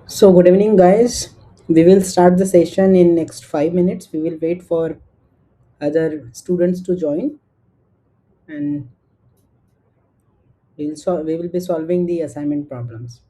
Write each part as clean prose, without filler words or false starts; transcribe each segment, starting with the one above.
So good evening, guys. We will start the session in next 5 minutes. We will wait for other students to join, and we will be solving the assignment problems.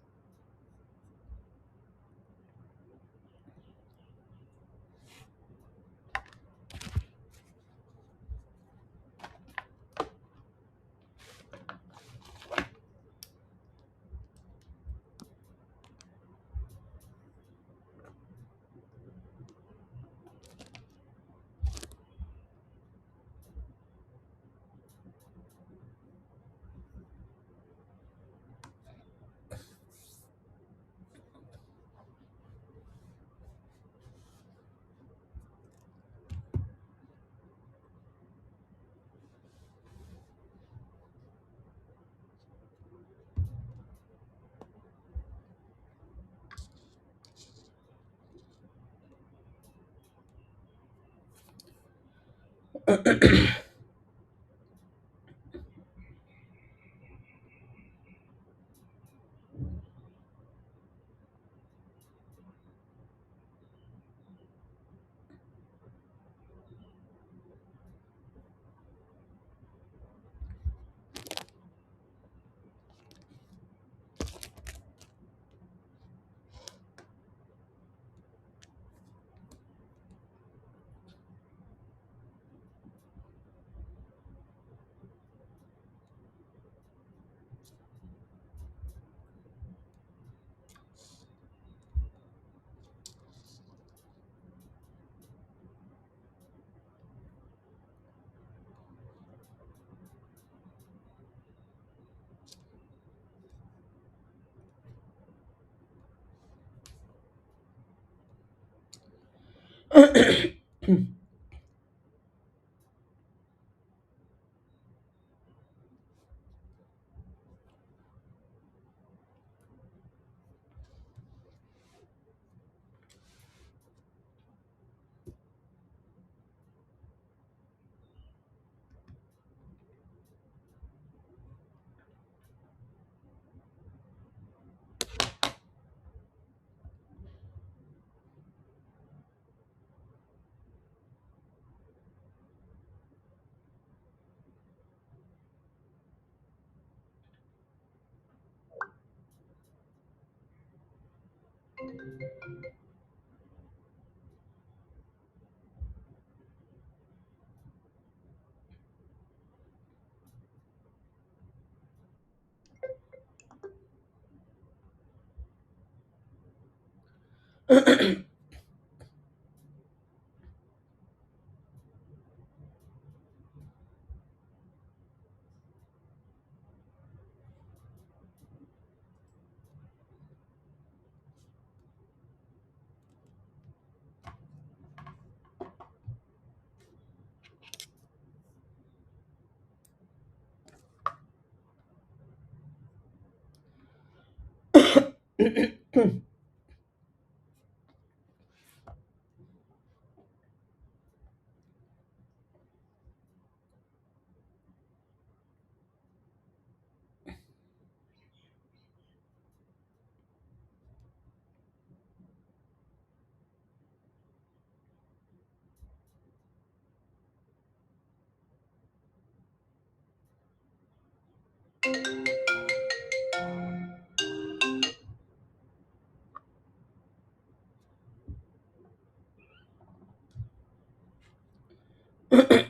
So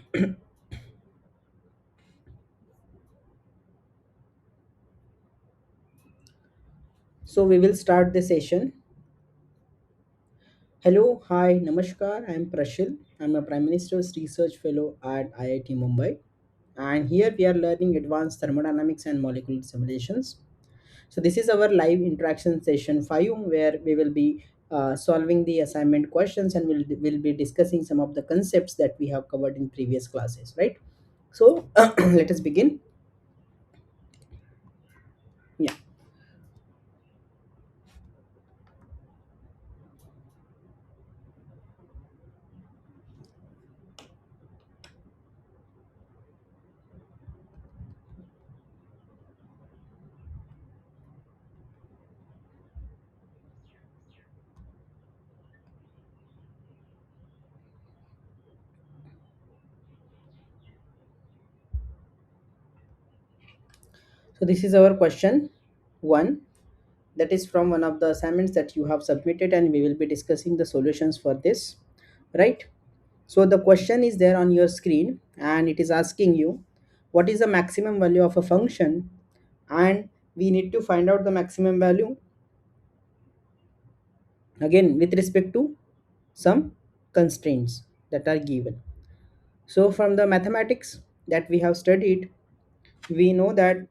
we will start the session. Hello, hi, namaskar. I am Prashil. I'm a Prime Minister's Research Fellow at IIT Mumbai. And here we are learning advanced thermodynamics and molecular simulations. So this is our live interaction session 5 where we will be solving the assignment questions and will be discussing some of the concepts that we have covered in previous classes, right? So let us begin. Yeah. So this is our question 1, that is from one of the assignments that you have submitted, and we will be discussing the solutions for this, right? So the question is there on your screen, and it is asking you what is the maximum value of a function, and we need to find out the maximum value again with respect to some constraints that are given. So from the mathematics that we have studied, we know that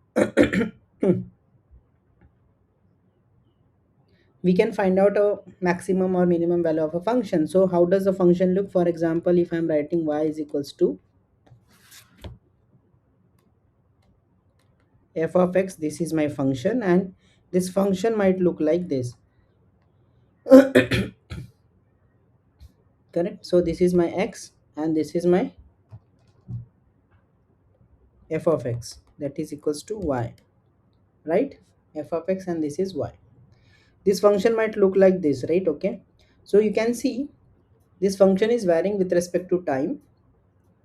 we can find out a maximum or minimum value of a function. So how does the function look? For example, if I'm writing y is equals to f of x, this is my function, and this function might look like this. Correct? So this is my x and this is my f of x, that is equals to y, right? F of x and this is y. This function might look like this, right? Okay, so you can see this function is varying with respect to time,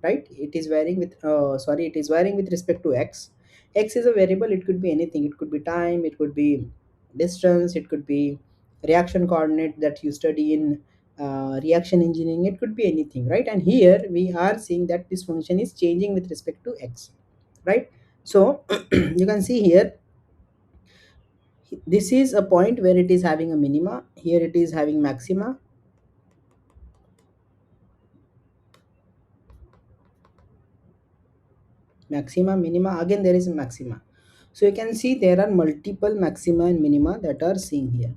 right? It is varying with it is varying with respect to x. X is a variable, it could be anything, it could be time, it could be distance, it could be reaction coordinate that you study in reaction engineering, it could be anything, right? And here we are seeing that this function is changing with respect to x, right? So you can see here, this is a point where it is having a minima, here it is having maxima, maxima, minima, again there is a maxima. So you can see there are multiple maxima and minima that are seen here.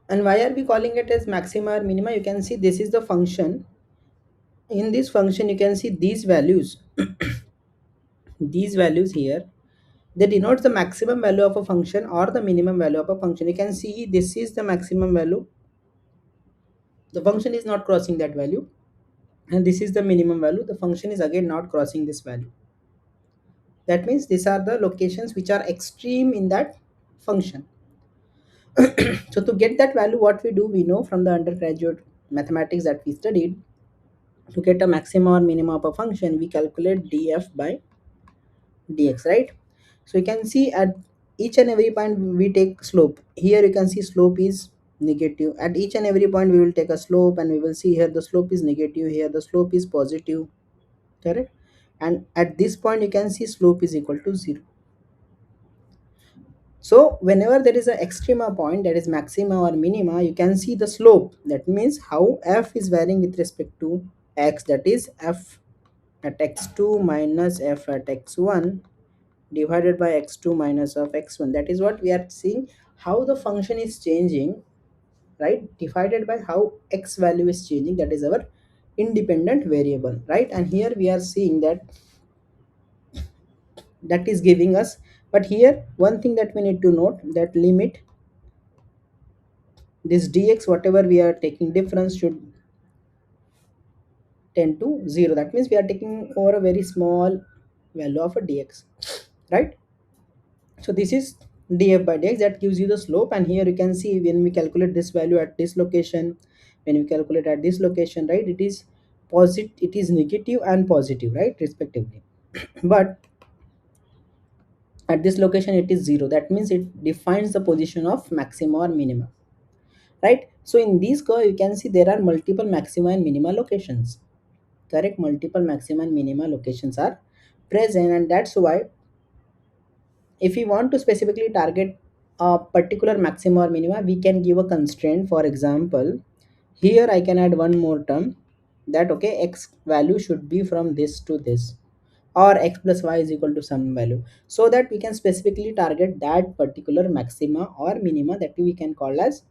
And why are we calling it as maxima or minima? You can see this is the function. In this function you can see these values, these values here, they denote the maximum value of a function or the minimum value of a function. You can see this is the maximum value, the function is not crossing that value, and this is the minimum value, the function is again not crossing this value. That means these are the locations which are extreme in that function. So to get that value, what we do, we know from the undergraduate mathematics that we studied, to get a maximum or minimum of a function, we calculate df by dx, right? So you can see at each and every point we take slope. Here you can see slope is negative. At each and every point we will take a slope, and we will see here the slope is negative, here the slope is positive, correct? And at this point you can see slope is equal to 0. So whenever there is an extrema point, that is maxima or minima, you can see the slope. That means how f is varying with respect to x, that is f at x2 minus f at x1 divided by x2 minus of x1. That is what we are seeing, how the function is changing, right? Divided by how x value is changing, that is our independent variable, right? And here we are seeing that that is giving us, but here one thing that we need to note, that limit this dx, whatever we are taking difference, should tend to 0. That means we are taking over a very small value of a dx, right? So this is df by dx, that gives you the slope. And here you can see when we calculate this value at this location, when we calculate at this location, right, it is positive, it is negative and positive, right, respectively. But At this location it is 0, that means it defines the position of maxima or minima, right? So in this curve you can see there are multiple maxima and minima locations, correct? Multiple maxima and minima locations are present, and that's why if we want to specifically target a particular maxima or minima, we can give a constraint. For example, here I can add one more term, that okay, x value should be from this to this, or x plus y is equal to some value, so that we can specifically target that particular maxima or minima that we can call as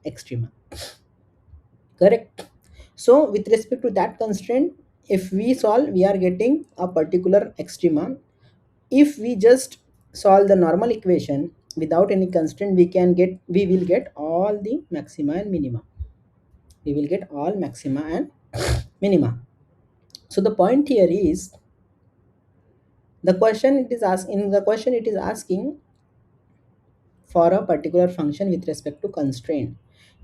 extrema, correct? So with respect to that constraint, if we solve, we are getting a particular extrema. If we just solve the normal equation without any constraint, we will get all the maxima and minima. We will get all maxima and minima. So the point here is, the question it is asking for a particular function with respect to constraint.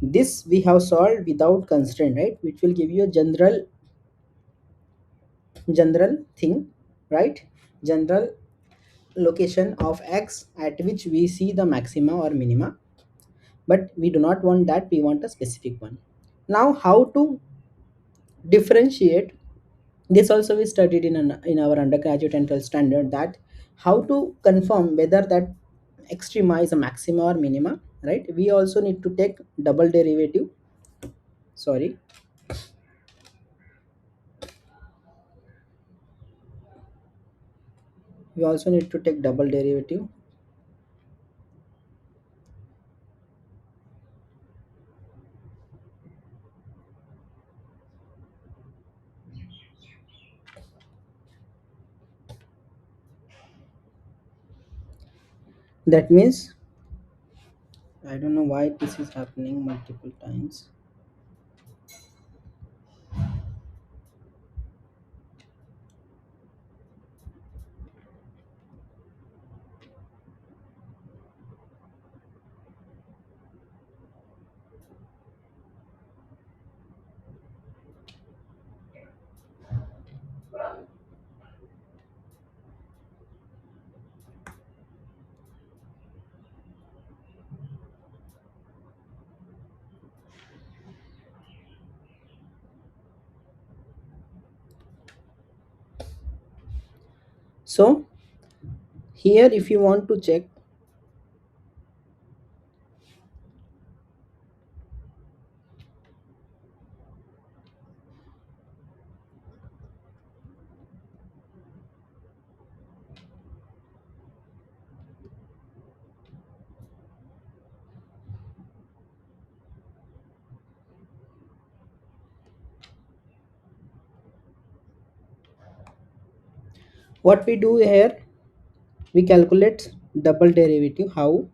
This we have solved without constraint, right? Which will give you a general thing, right? General location of x at which we see the maxima or minima, but we do not want that, we want a specific one. Now how to differentiate this also we studied in our undergraduate and 12th standard, that how to confirm whether that extrema is a maxima or minima, right? We also need to take double derivative, sorry, we also need to take double derivative. That means I don't know why this is happening multiple times. So here if you want to check, what we do here, we calculate double derivative, how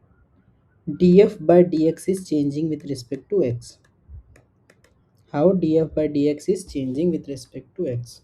df by dx is changing with respect to x, how df by dx is changing with respect to x.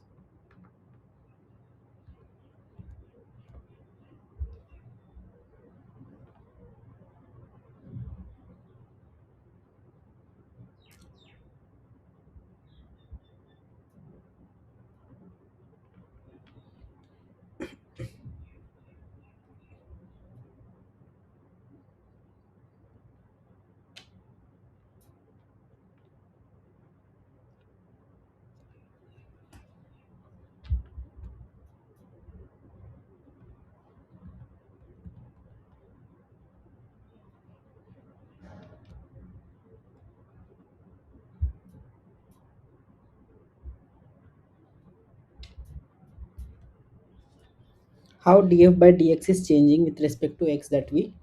How df by dx is changing with respect to x, that we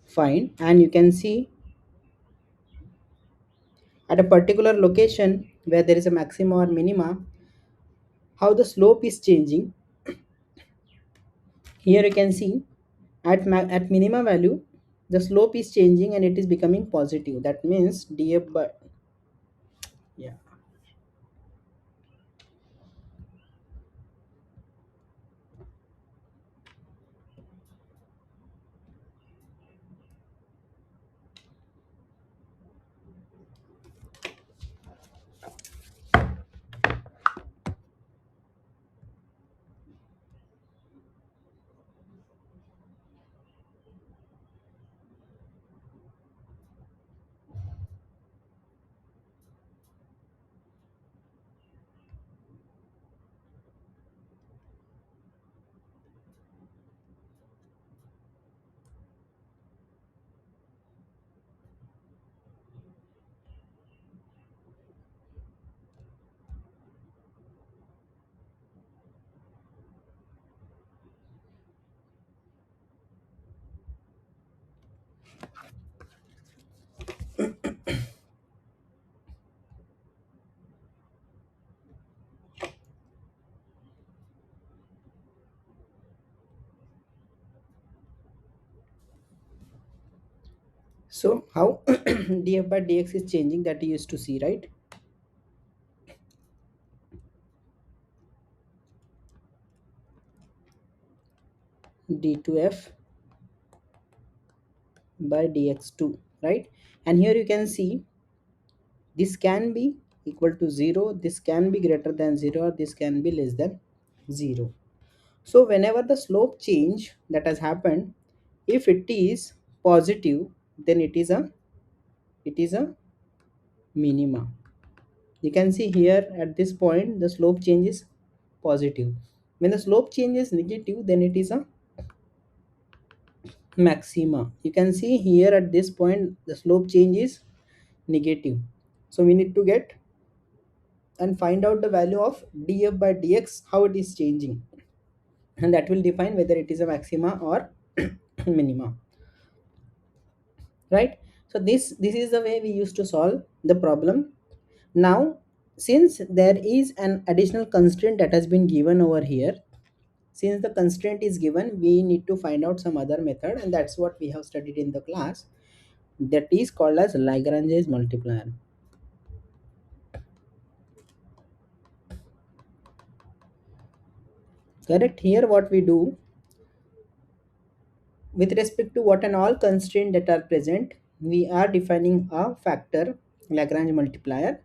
find, and you can see at a particular location where there is a maxima or minima, how the slope is changing. Here you can see at minima value the slope is changing and it is becoming positive, that means df by, yeah, So how df by dx is changing, that you used to see, right? d2f by dx2, right? And here you can see this can be equal to 0, this can be greater than 0, or this can be less than 0. So whenever the slope change that has happened, if it is positive, then it is a minima. You can see here at this point the slope change is positive. When the slope change is negative, then it is a maxima. You can see here at this point the slope change is negative. So we need to get and find out the value of df by dx, how it is changing, and that will define whether it is a maxima or minima, right? So this is the way we used to solve the problem. Now, since there is an additional constraint that has been given over here, since the constraint is given, we need to find out some other method, and that's what we have studied in the class, that is called as Lagrange's multiplier. Correct. Here what we do, with respect to what and all constraints that are present, we are defining a factor Lagrange multiplier,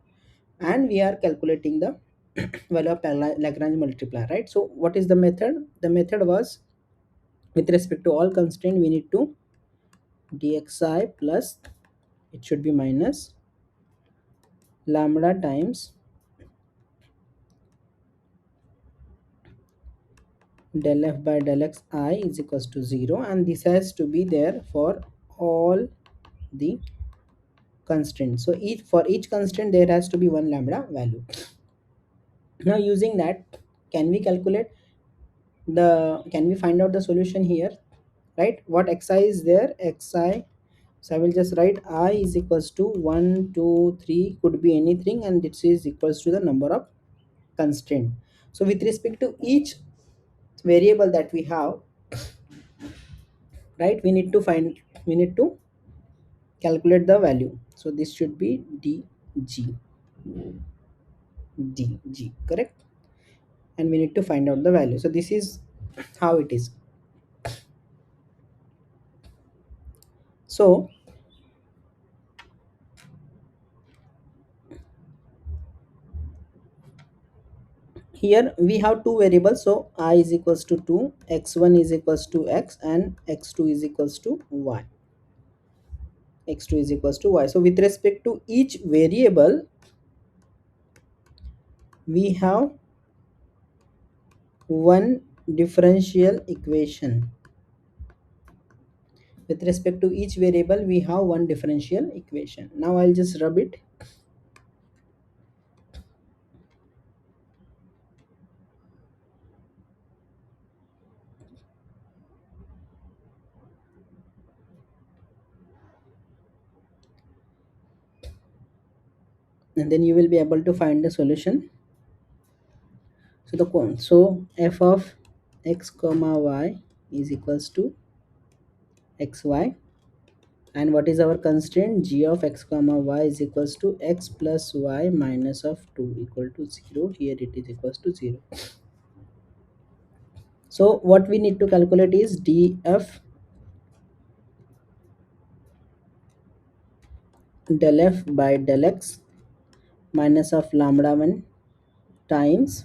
and we are calculating the value of Lagrange multiplier, right? So what is the method? The method was, with respect to all constraint, we need to dxi plus, it should be minus lambda times del f by del x I is equals to 0, and this has to be there for all the constraints. So each, for each constraint there has to be one lambda value. Now using that, can we calculate can we find out the solution here, right? What xi is there, xi, so I will just write I is equals to 1 2 3, could be anything, and this is equals to the number of constraint. So with respect to each variable that we have, right, we need to calculate the value. So this should be dg, dg, correct? And we need to find out the value. So this is how it is. So here we have two variables, so I is equals to 2, x1 is equals to x, and x2 is equals to y, x2 is equals to y. So with respect to each variable, we have one differential equation. With respect to each variable, we have one differential equation. Now I'll just rub it. And then you will be able to find the solution. So f of x comma y is equals to xy, and what is our constraint? G of x comma y is equals to x plus y minus of 2 equal to 0. Here it is equals to 0. So what we need to calculate is df del f by del x minus of lambda 1 times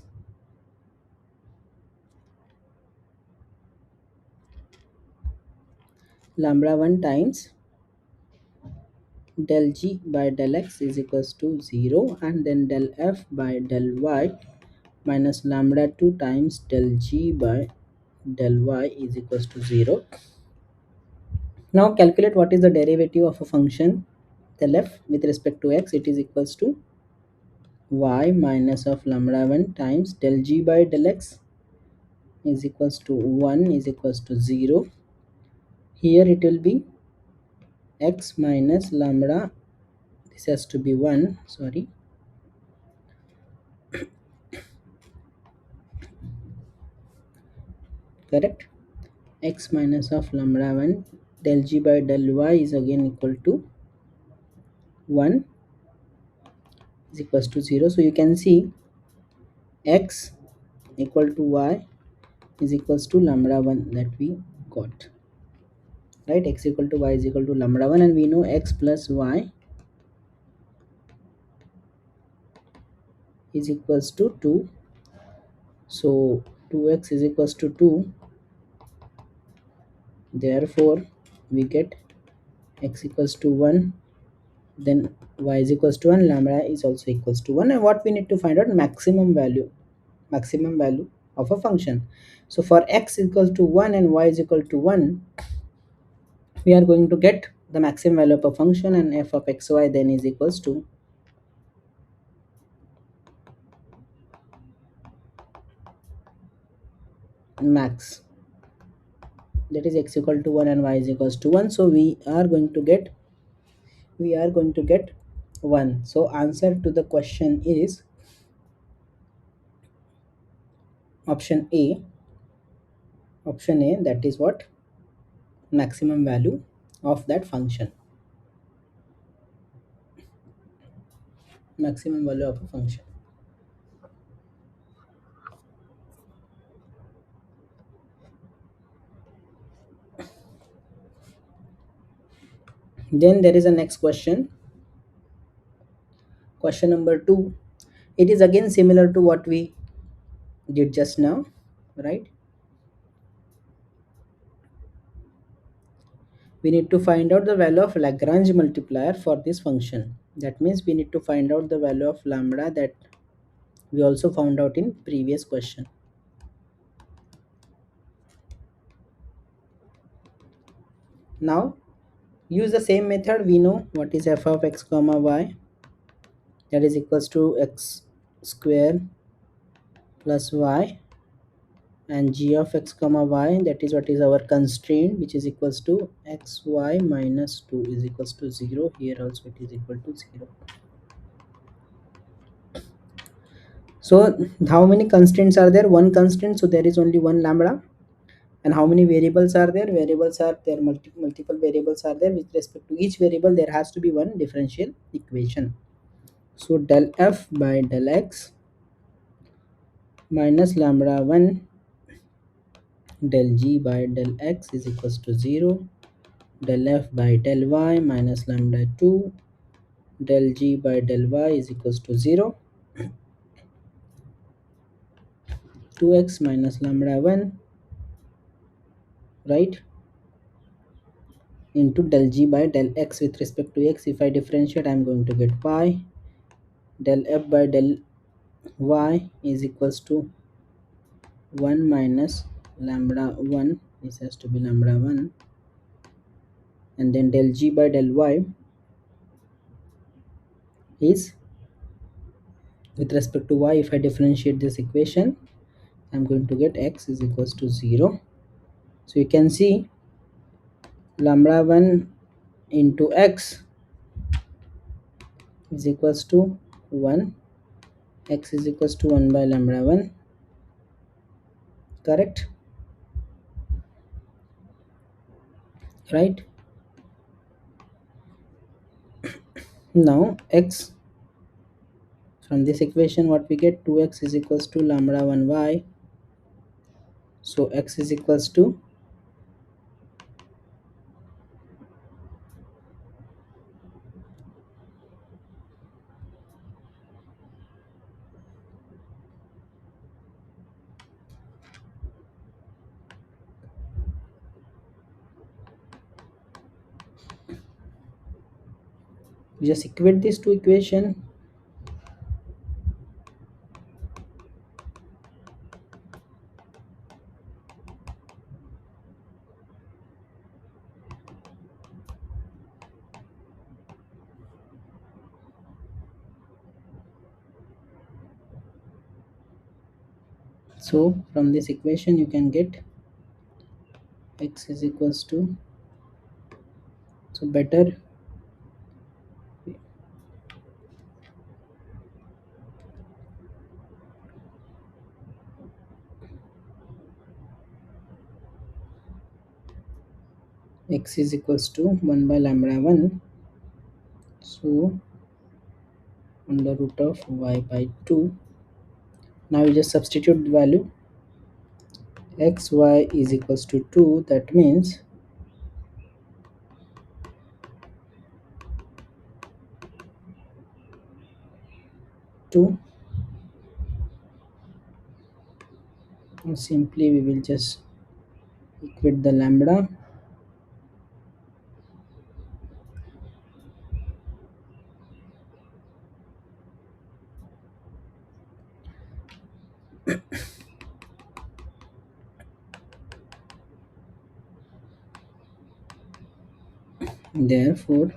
lambda 1 times del g by del x is equals to 0, and then del f by del y minus lambda 2 times del g by del y is equals to 0. Now calculate what is the derivative of a function del f with respect to x. It is equals to y minus of lambda 1 times del g by del x is equals to 1 is equals to 0. Here it will be x minus lambda, this has to be 1, sorry, correct. X minus of lambda 1 del g by del y is again equal to 1 is equals to 0. So you can see x equal to y is equals to lambda 1 that we got, right? X equal to y is equal to lambda 1, and we know x plus y is equals to 2. So 2x is equals to 2, therefore we get x equals to 1, then y is equals to 1, lambda is also equals to 1. And what we need to find out, maximum value of a function. So for x equals to 1 and y is equal to 1, we are going to get the maximum value of a function, and f of xy then is equals to max, that is x equal to 1 and y is equals to 1. So we are going to get 1. So answer to the question is option A. Option A, that is what, maximum value of that function, maximum value of a function. Then there is a next question, question number 2. It is again similar to what we did just now, right? We need to find out the value of Lagrange multiplier for this function. That means we need to find out the value of lambda that we also found out in previous question. Now use the same method. We know what is f of x comma y, that is equals to x square plus y, and g of x comma y, that is what is our constraint, which is equals to xy minus 2 is equals to 0. Here also it is equal to 0. So how many constraints are there? One constraint, so there is only one lambda. And how many variables are there? Variables are there, multiple variables are there. With respect to each variable, there has to be one differential equation. So del f by del x minus lambda 1 del g by del x is equals to 0. Del f by del y minus lambda 2 del g by del y is equals to 0. 2x minus lambda 1, right, into del g by del x. With respect to x, if I differentiate, I am going to get y. Del f by del y is equals to 1 minus lambda 1, this has to be lambda 1, and then del g by del y is, with respect to y, if I differentiate this equation, I'm going to get x is equals to 0. So you can see lambda 1 into x is equals to 1, x is equals to 1 by lambda 1, correct, right? Now x, from this equation what we get, 2x is equals to lambda 1 y. So x is equals to, we just equate these two equation. So from this equation you can get x is equals to So better x is equals to 1 by lambda 1. So under root of y by 2. Now you just substitute the value. Xy is equals to 2. That means 2. And simply we will just equate the lambda. Therefore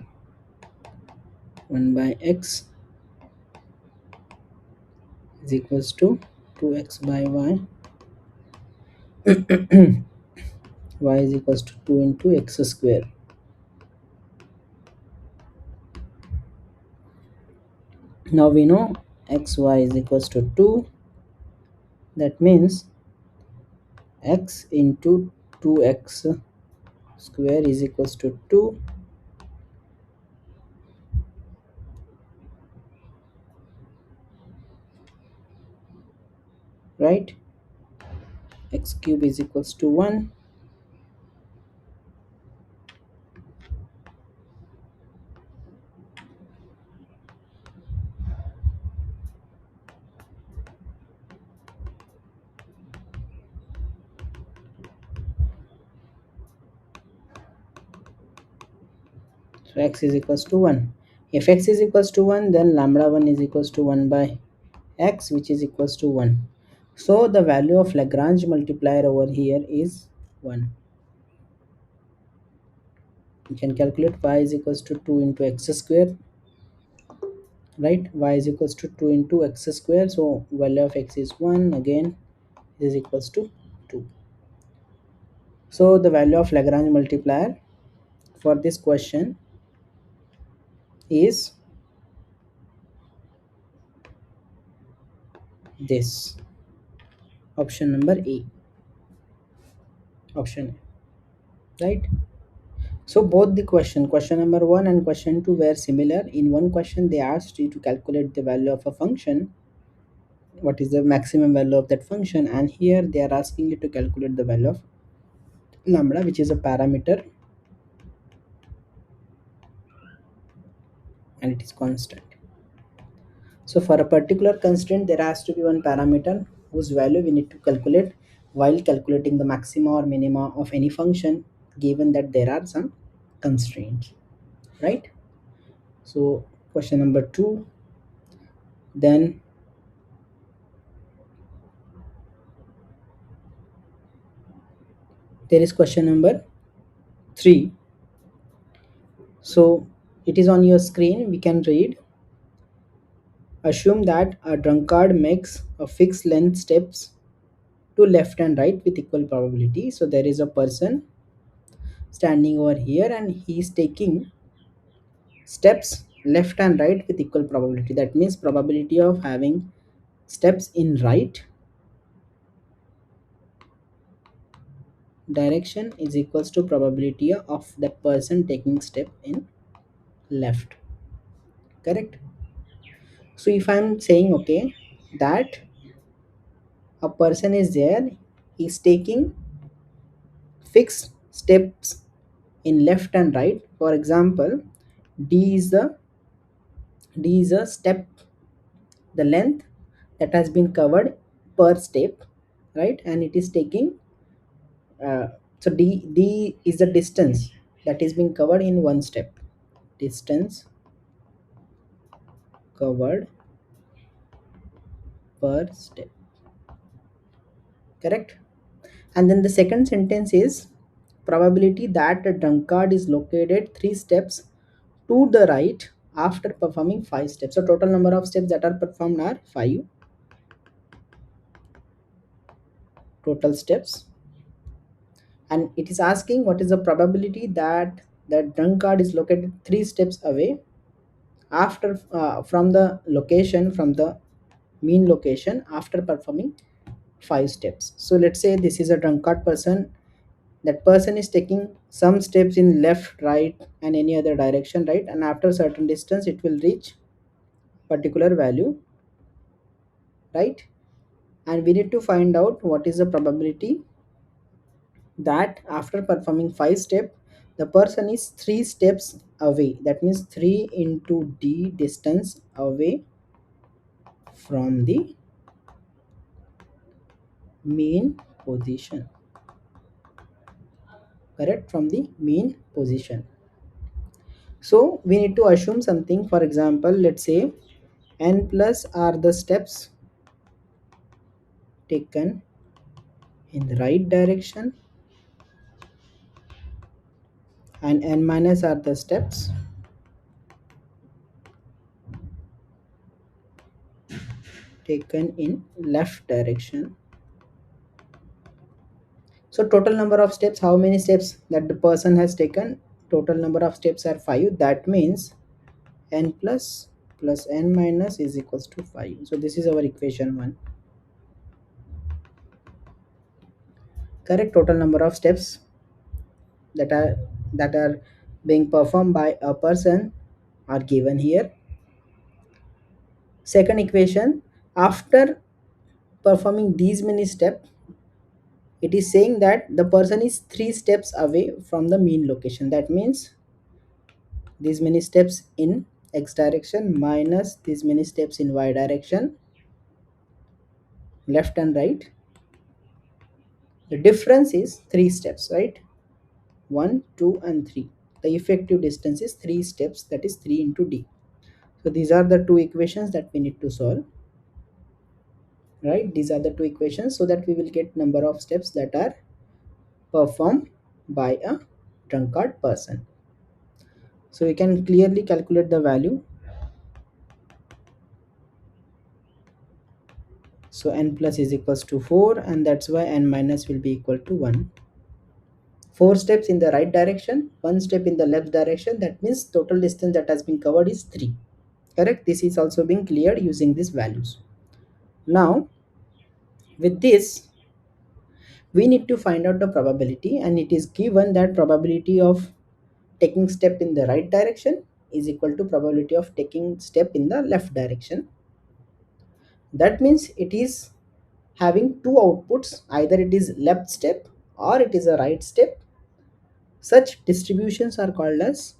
1 by x is equals to 2x by y. Y is equals to 2 into x square. Now we know xy is equals to 2. That means x into 2x square is equals to 2, right? X cube is equals to 1. So x is equals to 1. If x is equals to 1, then lambda 1 is equals to 1 by x, which is equals to 1. So the value of Lagrange multiplier over here is 1. You can calculate y is equals to 2 into x square, right? Y is equals to 2 into x square. So value of x is 1. Again, it is equals to 2. So the value of Lagrange multiplier for this question is this, option number A, option A, right? So both the question number 1 and question 2 were similar. In one question they asked you to calculate the value of a function, what is the maximum value of that function, and here they are asking you to calculate the value of lambda, which is a parameter and it is constant. So for a particular constraint there has to be one parameter whose value we need to calculate while calculating the maxima or minima of any function, given that there are some constraints, right? So question number 2. Then there is question number 3. So it is on your screen. We can read. Assume that a drunkard makes a fixed length steps to left and right with equal probability. So there is a person standing over here and he is taking steps left and right with equal probability. That means probability of having steps in right direction is equals to probability of that person taking step in left. Correct? So if I'm saying okay that a person is there, he's taking fixed steps in left and right. For example, d is the d is a step, the length that has been covered per step, right? And it is taking uh, so d is the distance that is being covered in one step, distance covered per step, correct? And then the second sentence is probability that a drunkard is located 3 steps to the right after performing 5 steps. So total number of steps that are performed are 5 total steps, and it is asking what is the probability that that drunkard is located 3 steps away after from the location, from the mean location, after performing 5 steps. So let's say this is a drunkard person. That person is taking some steps in left, right, and any other direction, right? And after certain distance it will reach particular value, right? And we need to find out what is the probability that after performing 5 steps the person is 3 steps away. That means 3 into d distance away from the mean position. Correct, from the mean position. So we need to assume something. For example, let's say n plus are the steps taken in the right direction and n minus are the steps taken in left direction. So total number of steps, how many steps that the person has taken? Total number of steps are 5. That means n plus n minus is equals to 5. So this is our equation 1. Correct, total number of steps that are being performed by a person are given here. Second equation, after performing these many steps, it is saying that the person is 3 steps away from the mean location. That means these many steps in x direction minus these many steps in y direction, left and right. The difference is 3 steps, right? 1, 2, and 3. The effective distance is 3 steps, that is 3 into d. So these are the two equations that we need to solve, right? These are the two equations, so that we will get number of steps that are performed by a drunkard person. So we can clearly calculate the value. So n plus is equals to 4, and that's why n minus will be equal to 1. 4 steps in the right direction, 1 step in the left direction. That means total distance that has been covered is 3. Correct? This is also being cleared using these values. Now with this we need to find out the probability, and it is given that probability of taking step in the right direction is equal to probability of taking step in the left direction. That means it is having two outputs, either it is left step or it is a right step. Such distributions are called as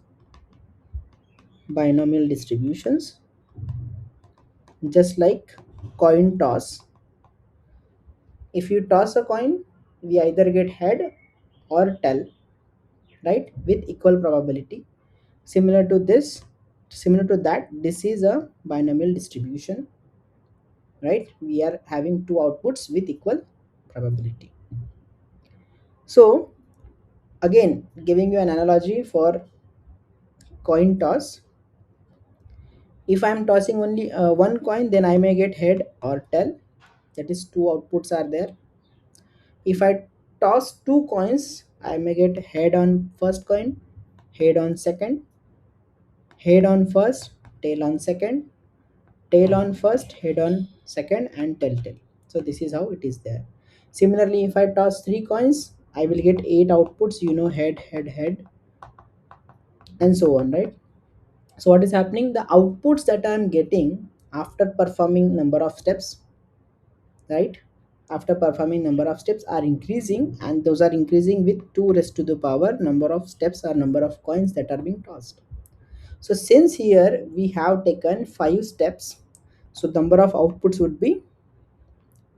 binomial distributions. Just like coin toss, if you toss a coin we either get head or tail, right, with equal probability. Similar to this, similar to that, this is a binomial distribution, right? We are having two outputs with equal probability. So again, giving you an analogy for coin toss, if I am tossing only one coin, then I may get head or tail, that is two outputs are there. If I toss two coins, I may get head on first coin, head on second, head on first, tail on second, tail on first, head on second, and tail. So this is how it is there. Similarly, if I toss 3 coins, I will get 8 outputs, head, and so on, right? So what is happening, the outputs that I am getting after performing number of steps, right, after performing number of steps are increasing, and those are increasing with 2 raised to the power number of steps or number of coins that are being tossed. So since here we have taken 5 steps, so number of outputs would be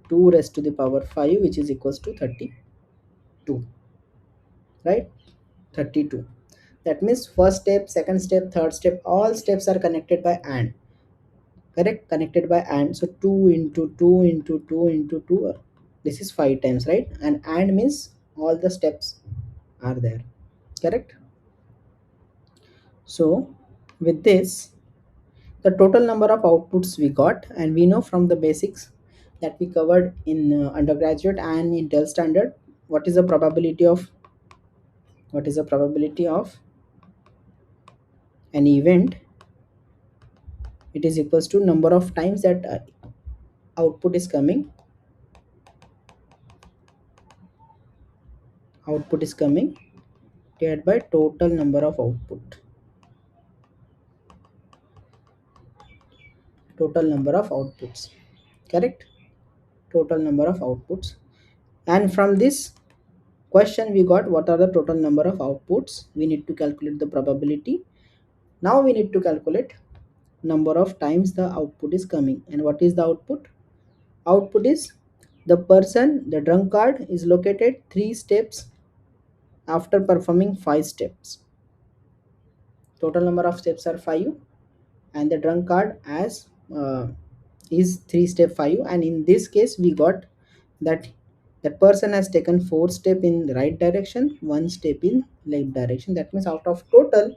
2 raised to the power 5, which is equals to 32, right? 32. That means first step, second step, third step, all steps are connected by and. Correct, connected by and. So 2 into 2 into 2 into 2, this is 5 times, right? And means all the steps are there. Correct. So with this, the total number of outputs we got, and we know from the basics that we covered in undergraduate and NPTEL standard, what is the probability of an event, it is equals to number of times that output is coming, output is coming divided by total number of output, total number of outputs, correct, total number of outputs. And from this question we got what are the total number of outputs. We need to calculate the probability. Now we need to calculate number of times the output is coming. And what is the output? Output is the person, the drunkard is located 3 steps after performing 5 steps. Total number of steps are 5 and the drunkard as is 3 step 5, and in this case we got that that person has taken 4 step in right direction, 1 step in left direction. That means out of total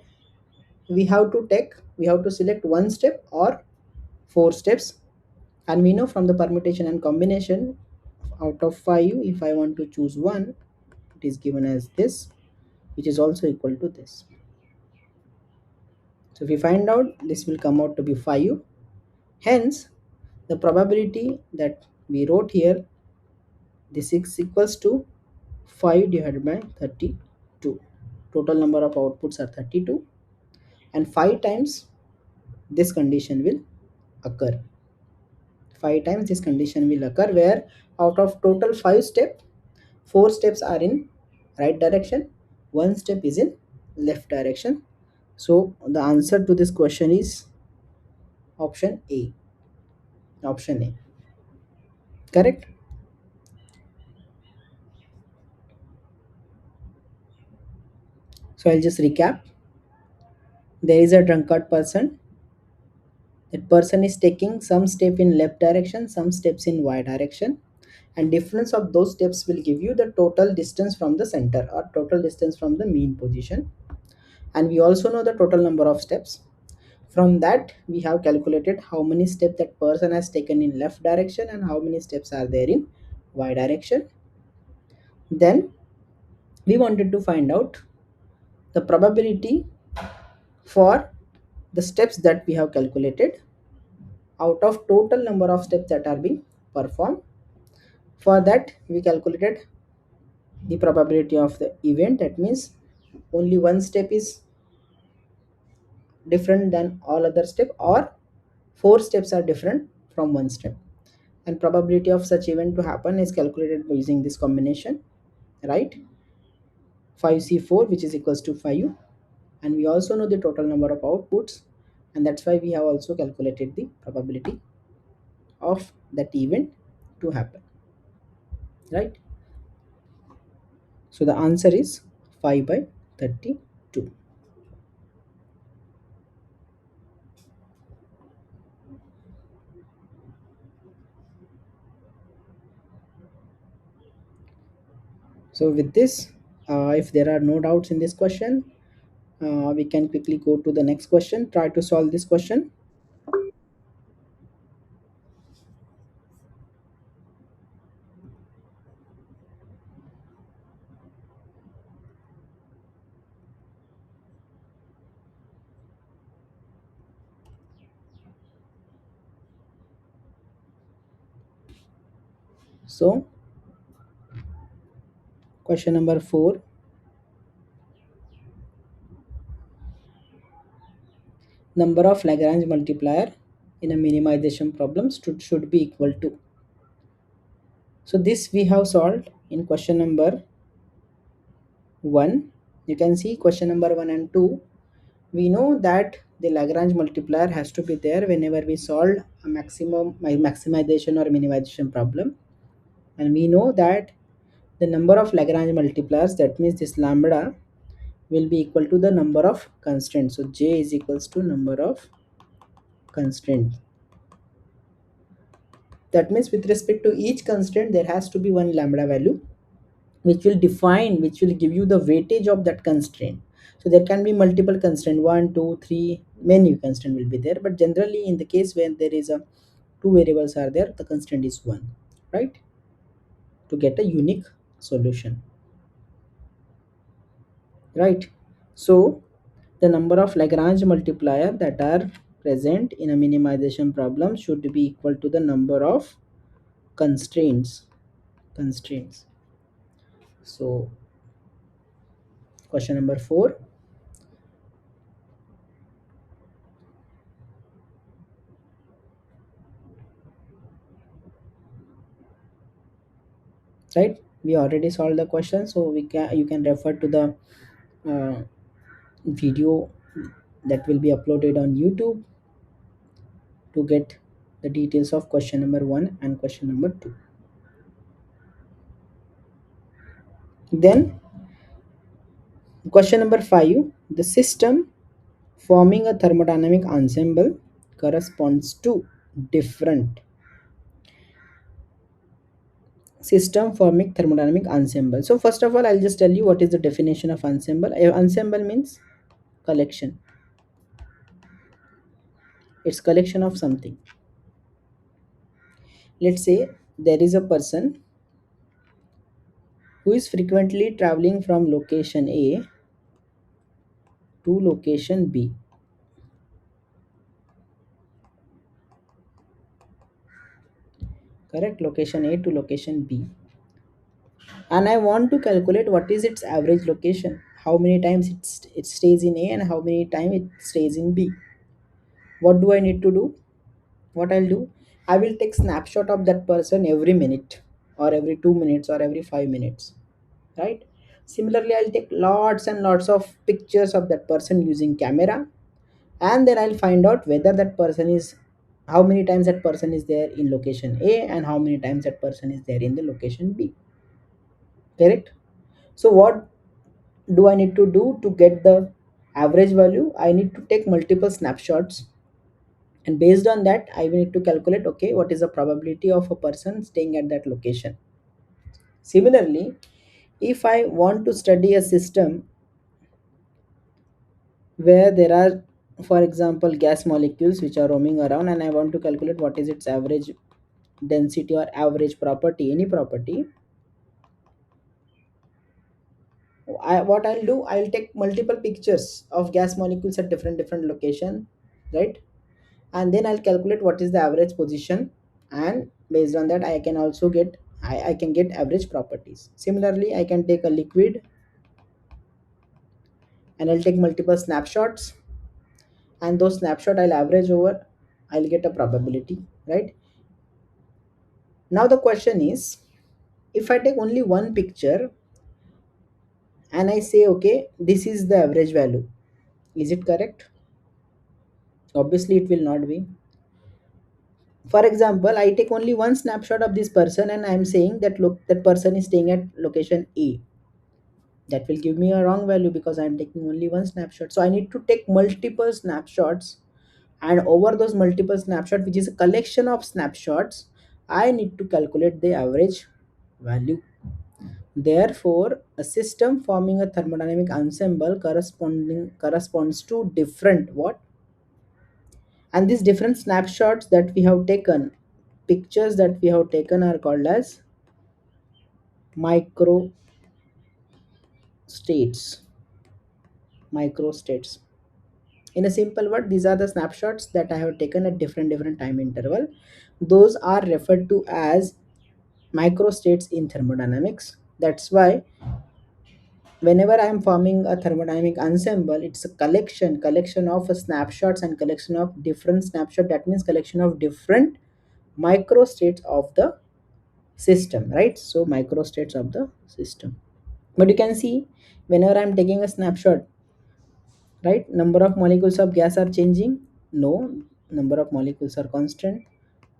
we have to select 1 step or 4 steps. And we know from the permutation and combination, out of 5 if I want to choose one, it is given as this, which is also equal to this. So if we find out, this will come out to be 5. Hence the probability that we wrote here, this is equals to 5 divided by 32. Total number of outputs are 32 and 5 times this condition will occur. 5 times this condition will occur, where out of total 5 steps, 4 steps are in right direction, 1 step is in left direction. So the answer to this question is option A. Option A. Correct? So I'll just recap. There is a drunkard person. That person is taking some step in left direction, some steps in y direction, and difference of those steps will give you the total distance from the center or total distance from the mean position. And we also know the total number of steps. From that we have calculated how many steps that person has taken in left direction and how many steps are there in y direction. Then we wanted to find out the probability for the steps that we have calculated out of total number of steps that are being performed. For that we calculated the probability of the event. That means only one step is different than all other step, or 4 steps are different from one step. And probability of such event to happen is calculated by using this combination, right? 5c4, which is equals to 5. And we also know the total number of outputs, and that's why we have also calculated the probability of that event to happen, right? So the answer is 5 by 32. So with this, if there are no doubts in this question, we can quickly go to the next question. Try to solve this question. So question number 4, number of Lagrange multiplier in a minimization problem should be equal to. So this we have solved in question number 1. You can see question number 1 and 2. We know that the Lagrange multiplier has to be there whenever we solve a maximization or minimization problem. And we know that the number of Lagrange multipliers, that means this lambda, will be equal to the number of constraints. So J is equals to number of constraints. That means with respect to each constraint there has to be one lambda value which will define, which will give you the weightage of that constraint. So there can be multiple constraint, 1 2 3, many constraint will be there, but generally in the case when there is a two variables are there, the constraint is 1, right, to get a unique solution, right? So The number of Lagrange multiplier that are present in a minimization problem should be equal to the number of constraints. So question number 4, right? We already solved the question, so you can refer to the uh, video that will be uploaded on YouTube to get the details of question number 1 and question number 2. Then question number 5, the system forming a thermodynamic ensemble corresponds to different system forming thermodynamic ensemble. So first of all, I'll just tell you what is the definition of ensemble. Ensemble means collection. It's collection of something. Let's say there is a person who is frequently traveling from location A to location B. Correct? Location A to location B. And I want to calculate what is its average location. How many times it stays in A and how many times it stays in B. What do I need to do? What I'll do? I will take snapshot of that person every minute or every 2 minutes or every 5 minutes. Right? Similarly, I'll take lots and lots of pictures of that person using camera, and then I'll find out whether that person is how many times that person is there in location A and how many times that person is there in the location B. Correct? So what do I need to do to get the average value? I need to take multiple snapshots, and based on that I will need to calculate, okay, what is the probability of a person staying at that location. Similarly, if I want to study a system where there are, for example, gas molecules which are roaming around, and I want to calculate what is its average density or average property, any property, what I'll do, I'll take multiple pictures of gas molecules at different location, right? And then I'll calculate what is the average position, and based on that I can also get I can get average properties. Similarly, I can take a liquid and I'll take multiple snapshots, and those snapshot I'll average over, I'll get a probability, right? Now the question is, if I take only one picture and I say, okay, this is the average value, is it correct? Obviously it will not be. For example, I take only one snapshot of this person and I'm saying that look, that person is staying at location A. That will give me a wrong value because I'm taking only one snapshot. So I need to take multiple snapshots, and over those multiple snapshots, which is a collection of snapshots, I need to calculate the average value. Therefore, a system forming a thermodynamic ensemble corresponds to different what? And these different snapshots that we have taken, pictures that we have taken, are called as micro states. Micro states. In a simple word, these are the snapshots that I have taken at different time interval. Those are referred to as microstates in thermodynamics. That's why whenever I am forming a thermodynamic ensemble, it's a collection of snapshots and collection of different snapshot. That means collection of different microstates of the system, right? So microstates of the system. But you can see, whenever I'm taking a snapshot, right, number of molecules of gas are changing? No, number of molecules are constant,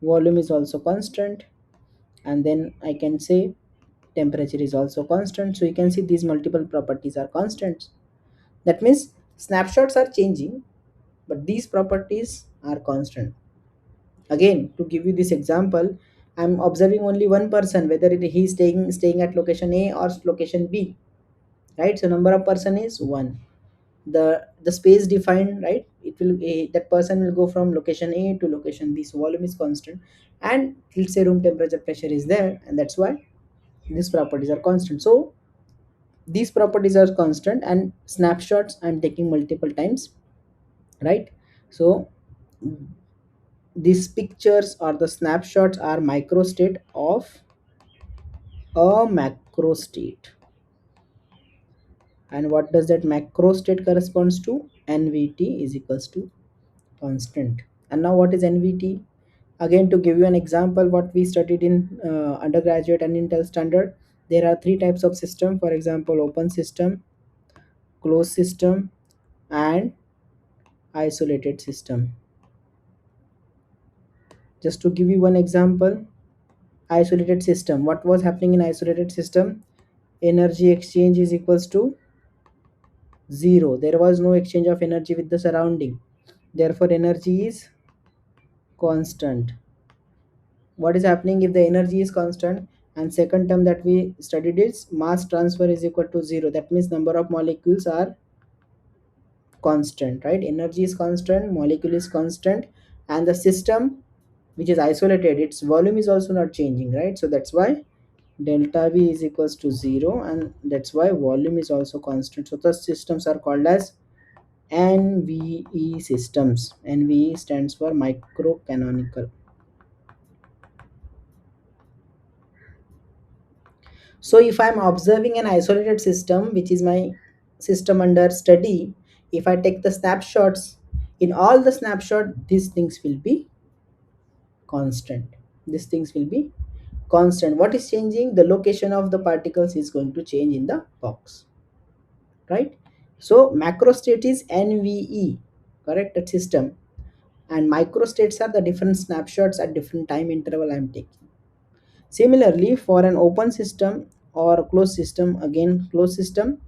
volume is also constant, and then I can say temperature is also constant. So you can see these multiple properties are constants. That means snapshots are changing, but these properties are constant. Again, to give you this example, I'm observing only one person, whether he's staying at location A or location B, right? So number of person is 1. The space defined, right, it will that person will go from location A to location B, so volume is constant, and let's say room temperature pressure is there, and that's why these properties are constant. So These properties are constant, and snapshots I'm taking multiple times, right? So these pictures or the snapshots are microstate of a macro state. And what does that macro state corresponds to? NVT is equals to constant. And now what is NVT? Again, to give you an example, what we studied in undergraduate and intel standard, there are three types of system. For example, open system, closed system, and isolated system. Just to give you one example, isolated system, what was happening in isolated system? Energy exchange is equals to zero. There was no exchange of energy with the surrounding, therefore energy is constant. What is happening if the energy is constant? And second term that we studied is mass transfer is equal to zero. That means number of molecules are constant, right? Energy is constant, molecule is constant, and the system which is isolated, its volume is also not changing, right? So that's why delta v is equals to zero, and that's why volume is also constant. So the systems are called as NVE systems. NVE stands for micro canonical. So if I'm observing an isolated system, which is my system under study, if I take the snapshots, in all the snapshot, these things will be constant. These things will be constant. What is changing? The location of the particles is going to change in the box, right? So macro state is NVE, correct? That system. And micro states are the different snapshots at different time interval I'm taking. Similarly, for an open system or closed system, again closed system,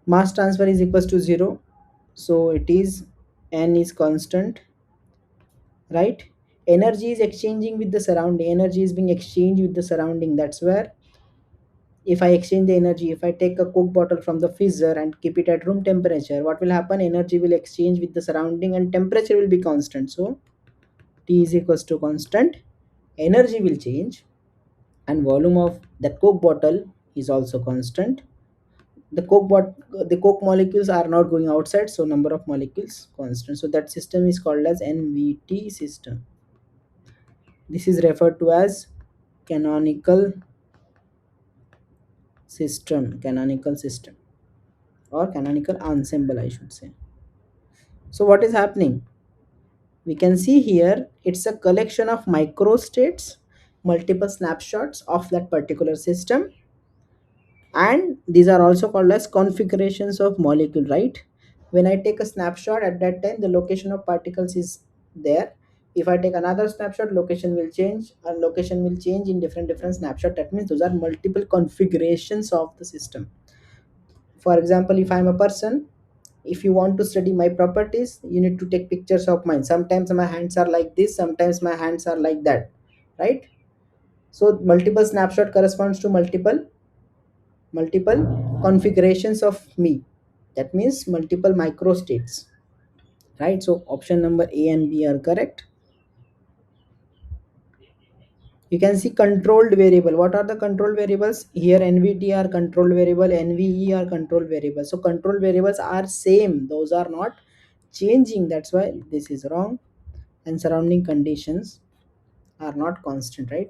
mass transfer is equals to zero, so it is n is constant, right? Energy is exchanging with the surrounding, energy is being exchanged with the surrounding. That's where if I exchange the energy, if I take a coke bottle from the freezer and keep it at room temperature, what will happen? Energy will exchange with the surrounding and temperature will be constant. So T is equals to constant, energy will change, and volume of that coke bottle is also constant. The coke molecules are not going outside, so number of molecules constant. So that system is called as NVT system. This is referred to as canonical canonical system or canonical ensemble, I should say. So what is happening? We can see here it's a collection of microstates, multiple snapshots of that particular system, and these are also called as configurations of molecule, right? When I take a snapshot, at that time the location of particles is there. If I take another snapshot, location will change, and location will change in different snapshot. That means those are multiple configurations of the system. For example, if I'm a person, if you want to study my properties, you need to take pictures of mine. Sometimes my hands are like this, sometimes my hands are like that, right? So multiple snapshot corresponds to multiple configurations of me. That means multiple microstates, right? So option number A and B are correct. You can see controlled variable. What are the control variables? Here NVT are control variable, NVE are control variable. So control variables are same, those are not changing. That's why this is wrong. And surrounding conditions are not constant, right?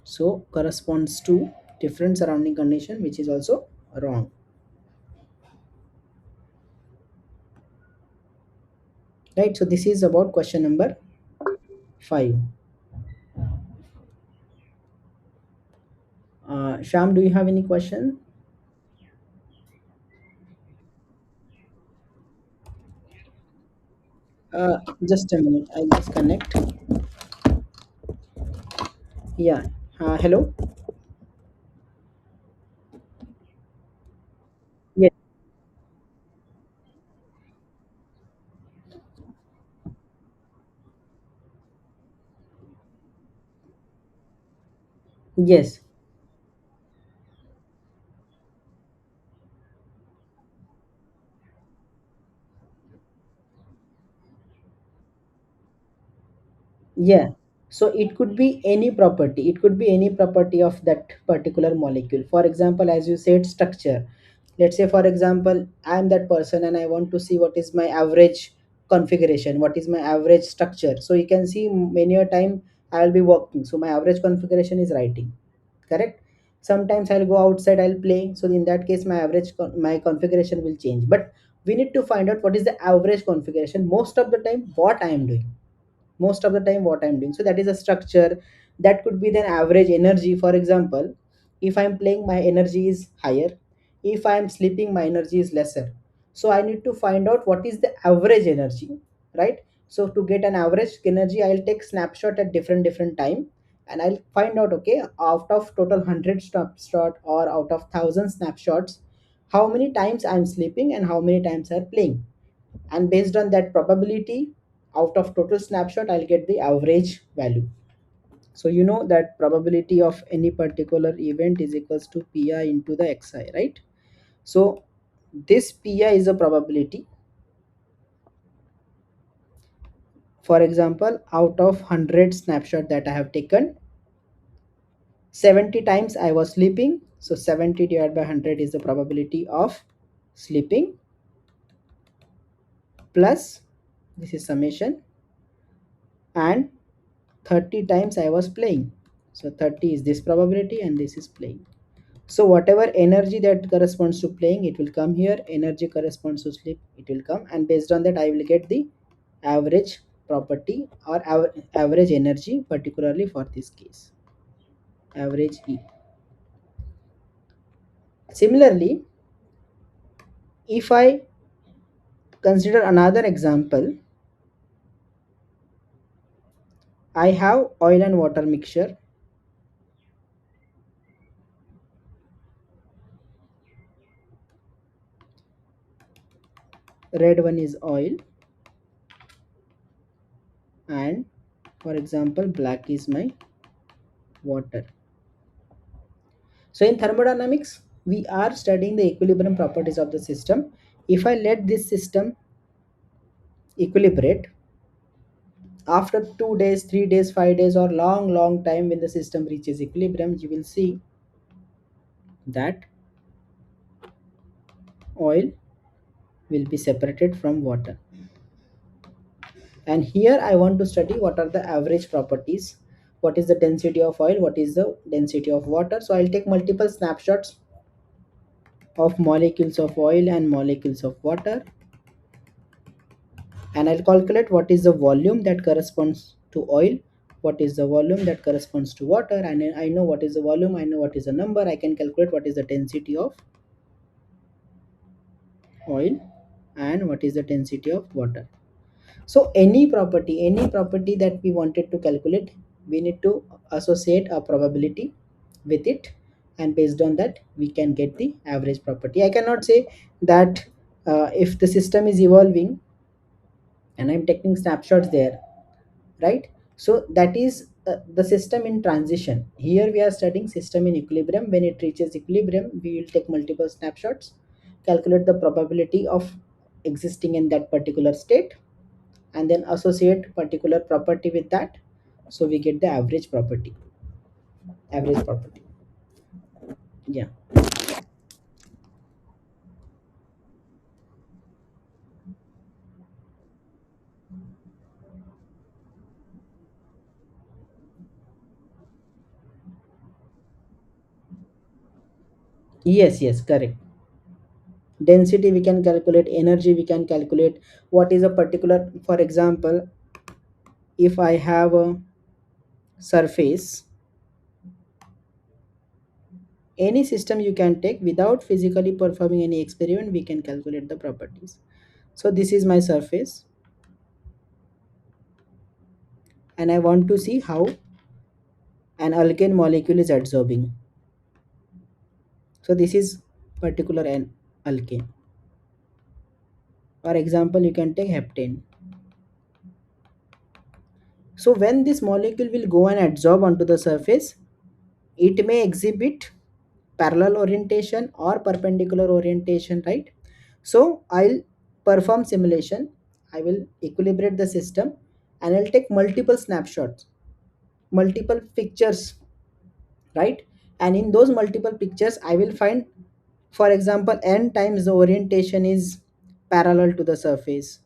So corresponds to different surrounding condition, which is also wrong, right? So this is about question number 5. Sham, do you have any question? Just a minute, I'll just connect. Yeah. Hello. Yes. Yes. Yeah. So it could be any property, it could be any property of that particular molecule. For example, as you said, structure. Let's say, for example, I am that person and I want to see what is my average configuration, what is my average structure. So you can see many a time I will be working, so my average configuration is writing, correct? Sometimes I'll go outside, I'll play, so in that case my my configuration will change. But we need to find out what is the average configuration most of the time, what I am doing, most of the time what I'm doing. So that is a structure. That could be then average energy. For example, if I'm playing, my energy is higher. If I'm sleeping, my energy is lesser. So I need to find out what is the average energy, right? So to get an average energy, I'll take snapshot at different time, and I'll find out, okay, out of total 100 snapshot or out of 1,000 snapshots, how many times I'm sleeping and how many times I'm playing. And based on that probability, out of total snapshot, I'll get the average value. So you know that probability of any particular event is equals to pi into the xi, right? So this pi is a probability. For example, out of 100 snapshot that I have taken, 70 times I was sleeping, so 70 divided by 100 is the probability of sleeping, plus this is summation, and 30 times I was playing. So 30 is this probability and this is playing. So whatever energy that corresponds to playing, it will come here. Energy corresponds to sleep, it will come. And based on that, I will get the average property or average energy, particularly for this case. Average E. Similarly, if I consider another example, I have oil and water mixture. Red one is oil, and for example, black is my water. So in thermodynamics, we are studying the equilibrium properties of the system. If I let this system equilibrate, after 2 days, 3 days, 5 days, or long time, when the system reaches equilibrium, you will see that oil will be separated from water. And here I want to study what are the average properties, what is the density of oil, what is the density of water. So I'll take multiple snapshots of molecules of oil and molecules of water, and I'll calculate what is the volume that corresponds to oil, what is the volume that corresponds to water, and I know what is the volume, I know what is the number, I can calculate what is the density of oil and what is the density of water. So any property that we wanted to calculate, we need to associate a probability with it, and based on that we can get the average property. I cannot say that if the system is evolving and I'm taking snapshots there, right? So that is the system in transition. Here we are studying system in equilibrium. When it reaches equilibrium, we will take multiple snapshots, calculate the probability of existing in that particular state, and then associate particular property with that, so we get the average property. Yeah. Yes, yes, correct. Density we can calculate, energy we can calculate. What is a particular, for example, if I have a surface, any system you can take without physically performing any experiment, we can calculate the properties. So this is my surface, and I want to see how an alkane molecule is adsorbing. So this is particular an alkane. For example, you can take heptane. So when this molecule will go and adsorb onto the surface, it may exhibit parallel orientation or perpendicular orientation, right? So I'll perform simulation, I will equilibrate the system, and I'll take multiple snapshots. multiple pictures, right? And in those multiple pictures I will find, for example, n times the orientation is parallel to the surface,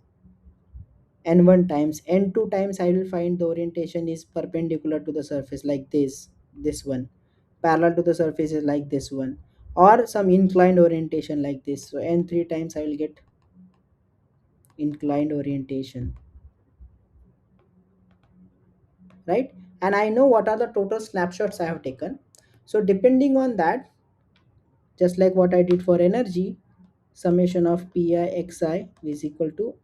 n1 times, n2 times I will find the orientation is perpendicular to the surface, like this one, parallel to the surface is like this one, or some inclined orientation like this. So n3 times I will get inclined orientation, right? And I know what are the total snapshots I have taken. So depending on that, just like what I did for energy, summation of pi xi is equal to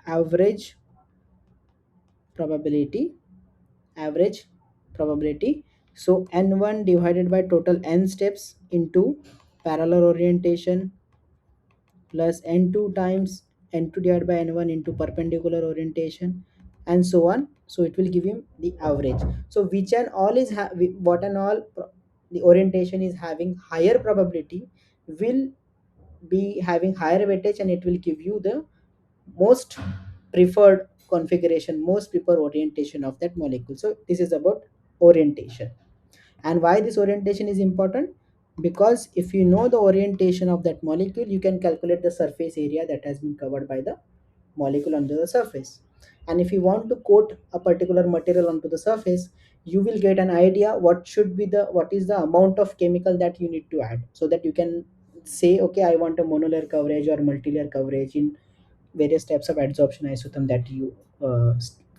probability average probability. So n1 divided by total n steps into parallel orientation plus n2 times n2 divided by n1 into perpendicular orientation, and so on. So it will give him the average. So which and all is what and all the orientation is having higher probability will be having higher weightage, and it will give you the most preferred configuration, most preferred orientation of that molecule. So this is about orientation. And why this orientation is important? Because if you know the orientation of that molecule, you can calculate the surface area that has been covered by the molecule under the surface. And if you want to coat a particular material onto the surface, you will get an idea what is the amount of chemical that you need to add, so that you can say, okay, I want a monolayer coverage or multilayer coverage in various types of adsorption isotherm that you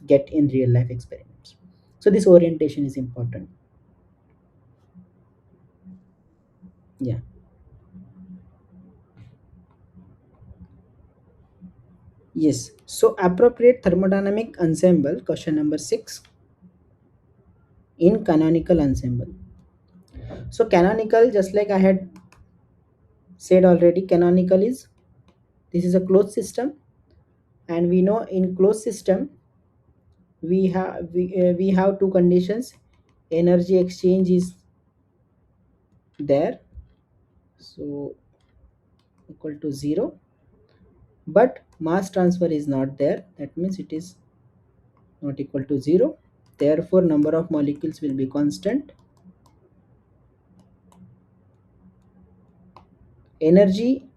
get in real life experiments. So this orientation is important. Yeah. Yes. So appropriate thermodynamic ensemble, question number 6, in canonical ensemble. So canonical, just like I had said already, canonical is, this is a closed system, and we know in closed system we have two conditions. Energy exchange is there, so equal to 0, but mass transfer is not there. That means it is not equal to 0. Therefore number of molecules will be constant. Energy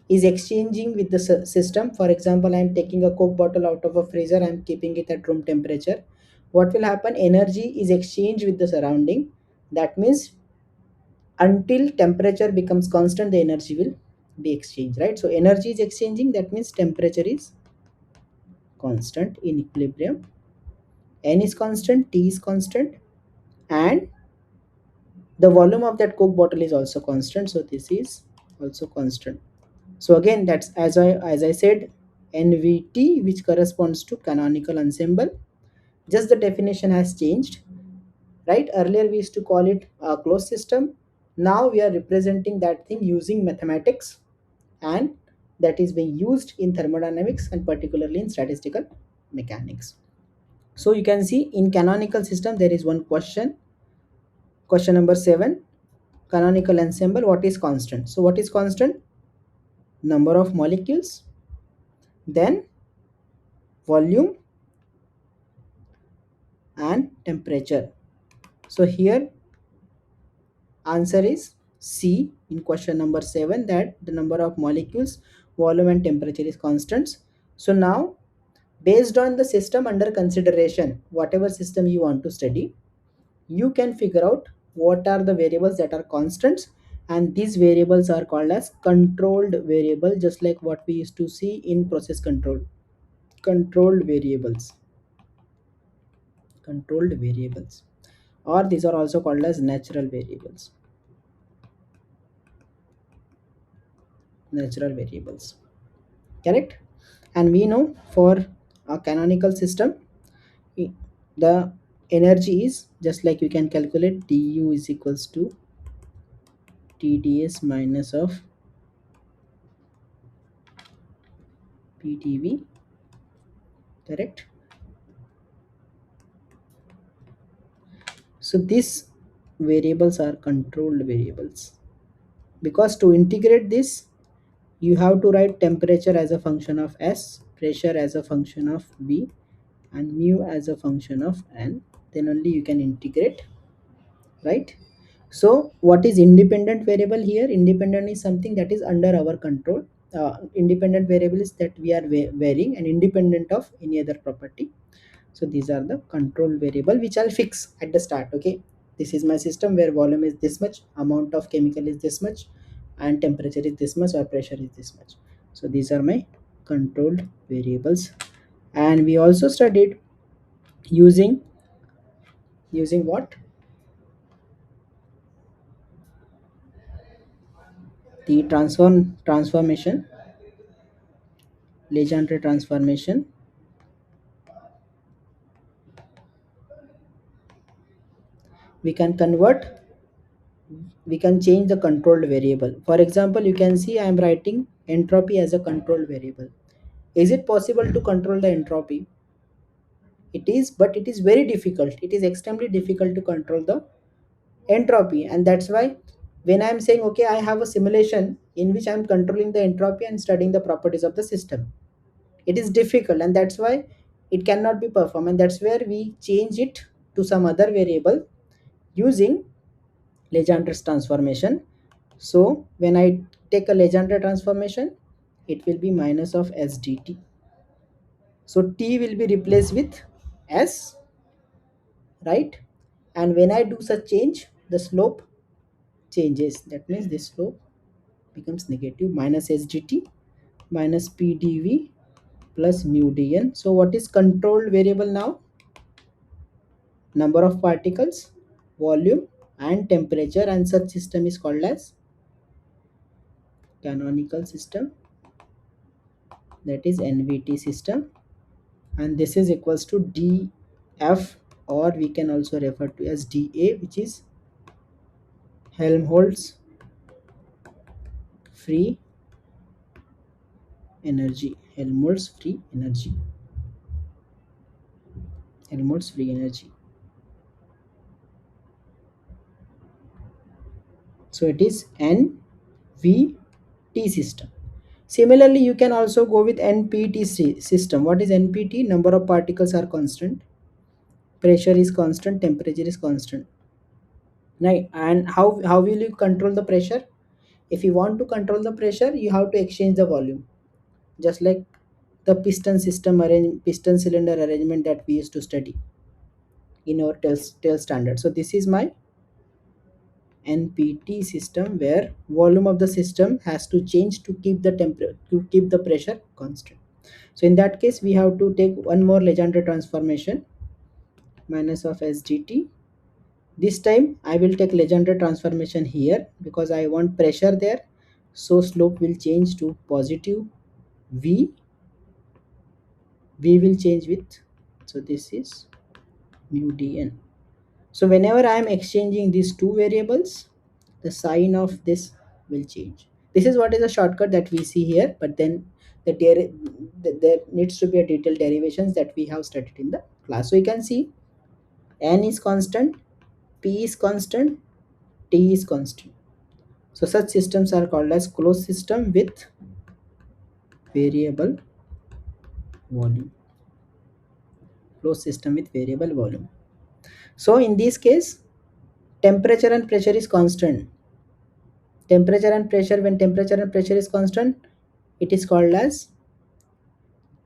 is exchanging with the system. For example, I am taking a coke bottle out of a freezer, I am keeping it at room temperature. What will happen? Energy is exchanged with the surrounding. That means until temperature becomes constant, the energy will be exchanged, right? So energy is exchanging, that means temperature is constant in equilibrium, n is constant, t is constant, and the volume of that coke bottle is also constant, so this is also constant. So again, that's as I said, NVT, which corresponds to canonical ensemble. Just the definition has changed, right? Earlier we used to call it a closed system. Now we are representing that thing using mathematics, and that is being used in thermodynamics and particularly in statistical mechanics. So you can see in canonical system there is one question. Question number 7, canonical ensemble, what is constant? So what is constant? Number of molecules, then volume and temperature. So here answer is C in question number 7, that the number of molecules, volume and temperature is constants. So now based on the system under consideration, whatever system you want to study, you can figure out what are the variables that are constants, and these variables are called as controlled variable, just like what we used to see in process control. Controlled variables, controlled variables, or these are also called as natural variables. Natural variables, correct? And we know for a canonical system, the energy is just like you can calculate, du is equals to tds minus of ptv, correct? So these variables are controlled variables, because to integrate this you have to write temperature as a function of s, pressure as a function of v, and mu as a function of n. Then only you can integrate. right? So what is independent variable here? Independent is something that is under our control. Independent variable is that we are varying and independent of any other property. So these are the control variable which I'll fix at the start. Okay, this is my system where volume is this much, amount of chemical is this much, and temperature is this much or pressure is this much. So these are my controlled variables. And we also studied using what? The transformation, Legendre transformation. We can convert, we can change the controlled variable. For example, you can see I am writing entropy as a controlled variable. Is it possible to control the entropy? It is, but it is very difficult. It is extremely difficult to control the entropy, and that's why when I am saying okay, I have a simulation in which I am controlling the entropy and studying the properties of the system, it is difficult, and that's why it cannot be performed, and that's where we change it to some other variable using Legendre's transformation. So when I take a Legendre transformation, it will be minus of s dt. So t will be replaced with s, right? And when I do such change, the slope changes. That means this slope becomes negative, minus s dt minus p dv plus mu dn. So what is controlled variable now? Number of particles, volume, and temperature, and such system is called as canonical system, that is NVT system. And this is equals to df, or we can also refer to as dA, which is Helmholtz free energy. Helmholtz free energy. So it is NVT system. Similarly, you can also go with NPT system. What is NPT? Number of particles are constant, pressure is constant, temperature is constant, right? And how will you control the pressure? If you want to control the pressure, you have to exchange the volume, just like the piston cylinder arrangement that we used to study in our tail standard. So this is my NPT system, where volume of the system has to change to keep the temperature, to keep the pressure constant. So in that case, we have to take one more Legendre transformation, minus of sdt. This time I will take Legendre transformation here because I want pressure there. So slope will change to positive v. V will change with, so this is mu dn. So whenever I am exchanging these two variables, the sign of this will change. This is what is a shortcut that we see here, but then there needs to be a detailed derivations that we have studied in the class. So you can see n is constant, p is constant, t is constant. So such systems are called as closed system with variable volume. Closed system with variable volume. So in this case, temperature and pressure is constant. Temperature and pressure, when temperature and pressure is constant, it is called as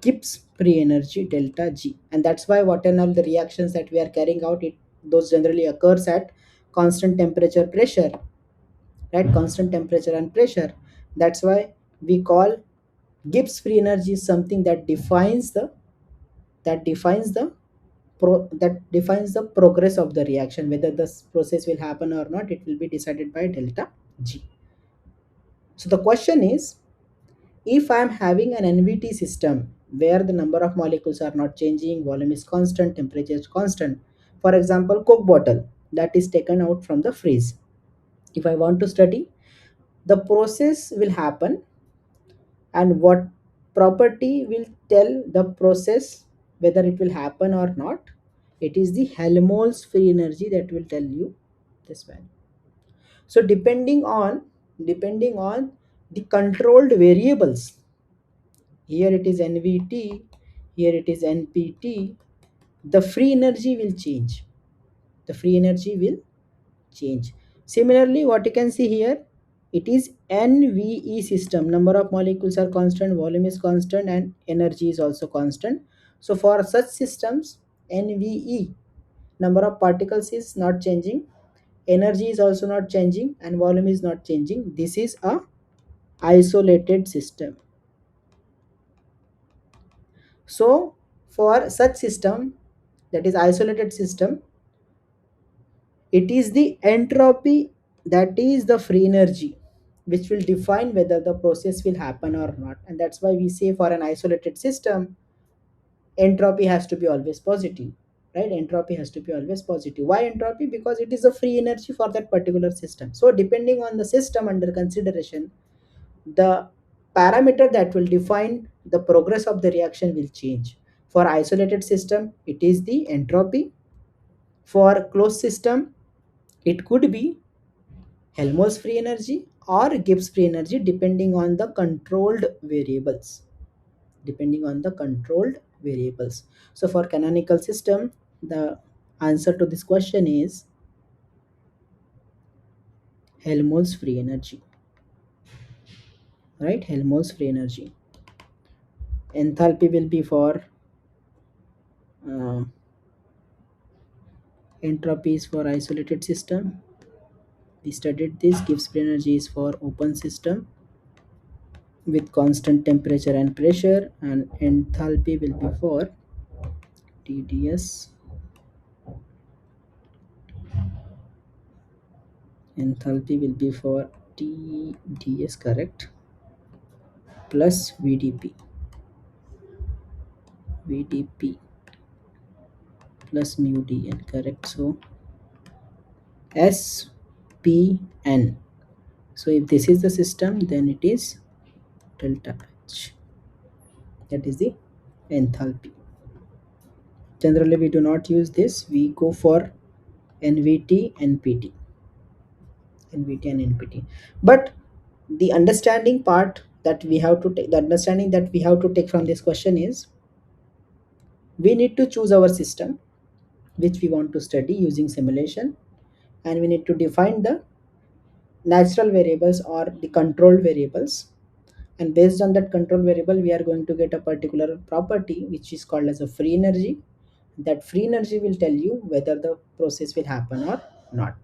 Gibbs free energy delta G. And that's why whatever the reactions that we are carrying out, it those generally occurs at constant temperature pressure, right? Constant temperature and pressure. That's why we call Gibbs free energy is something that defines the that defines the that defines the progress of the reaction. Whether this process will happen or not, it will be decided by delta G. So the question is, if I am having an NVT system where the number of molecules are not changing, volume is constant, temperature is constant, for example, Coke bottle that is taken out from the freeze. If I want to study, the process will happen, and what property will tell the process whether it will happen or not? It is the Helmholtz free energy that will tell you this value. So depending on the controlled variables, here it is NVT, here it is NPT, the free energy will change. The free energy will change. Similarly, what you can see here, it is NVE system. Number of molecules are constant, volume is constant, and energy is also constant. So for such systems, NVE, number of particles is not changing, energy is also not changing, and volume is not changing. This is a isolated system. So for such system, that is isolated system, it is the entropy, that is the free energy, which will define whether the process will happen or not. And that's why we say for an isolated system, entropy has to be always positive, right? Entropy has to be always positive. Why entropy? Because it is a free energy for that particular system. So depending on the system under consideration, the parameter that will define the progress of the reaction will change. For isolated system, it is the entropy. For closed system, it could be Helmholtz free energy or Gibbs free energy, depending on the controlled variables. Depending on the controlled variables. So for canonical system, the answer to this question is Helmholtz free energy. Right? Helmholtz free energy. Enthalpy will be for uh, entropy is for isolated system. We studied this. Gibbs free energy is for open system with constant temperature and pressure, and enthalpy will be for TDS. Enthalpy will be for TDS, correct, plus VDP plus mu dn, correct. So SPN. So if this is the system, then it is delta H. That is the enthalpy. Generally, we do not use this. We go for NVT, NPT, NVT and NPT. But the understanding part that we have to take, the understanding that we have to take from this question is, we need to choose our system which we want to study using simulation, and we need to define the natural variables or the controlled variables, and based on that control variable we are going to get a particular property which is called as a free energy. That free energy will tell you whether the process will happen or not.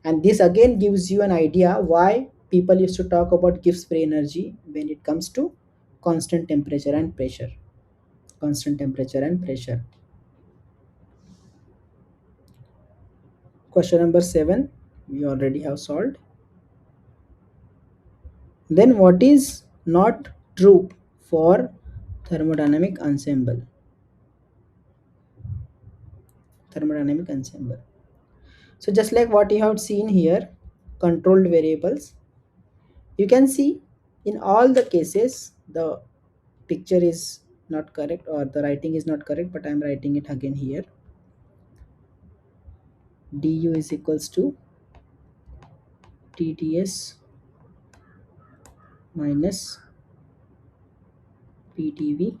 And this again gives you an idea why people used to talk about Gibbs free energy when it comes to constant temperature and pressure. Constant temperature and pressure. Question number 7 we already have solved. Then what is not true for thermodynamic ensemble? Thermodynamic ensemble. So just like what you have seen here, controlled variables, you can see in all the cases the picture is not correct or the writing is not correct, but I am writing it again here. Du is equals to TDS minus PdV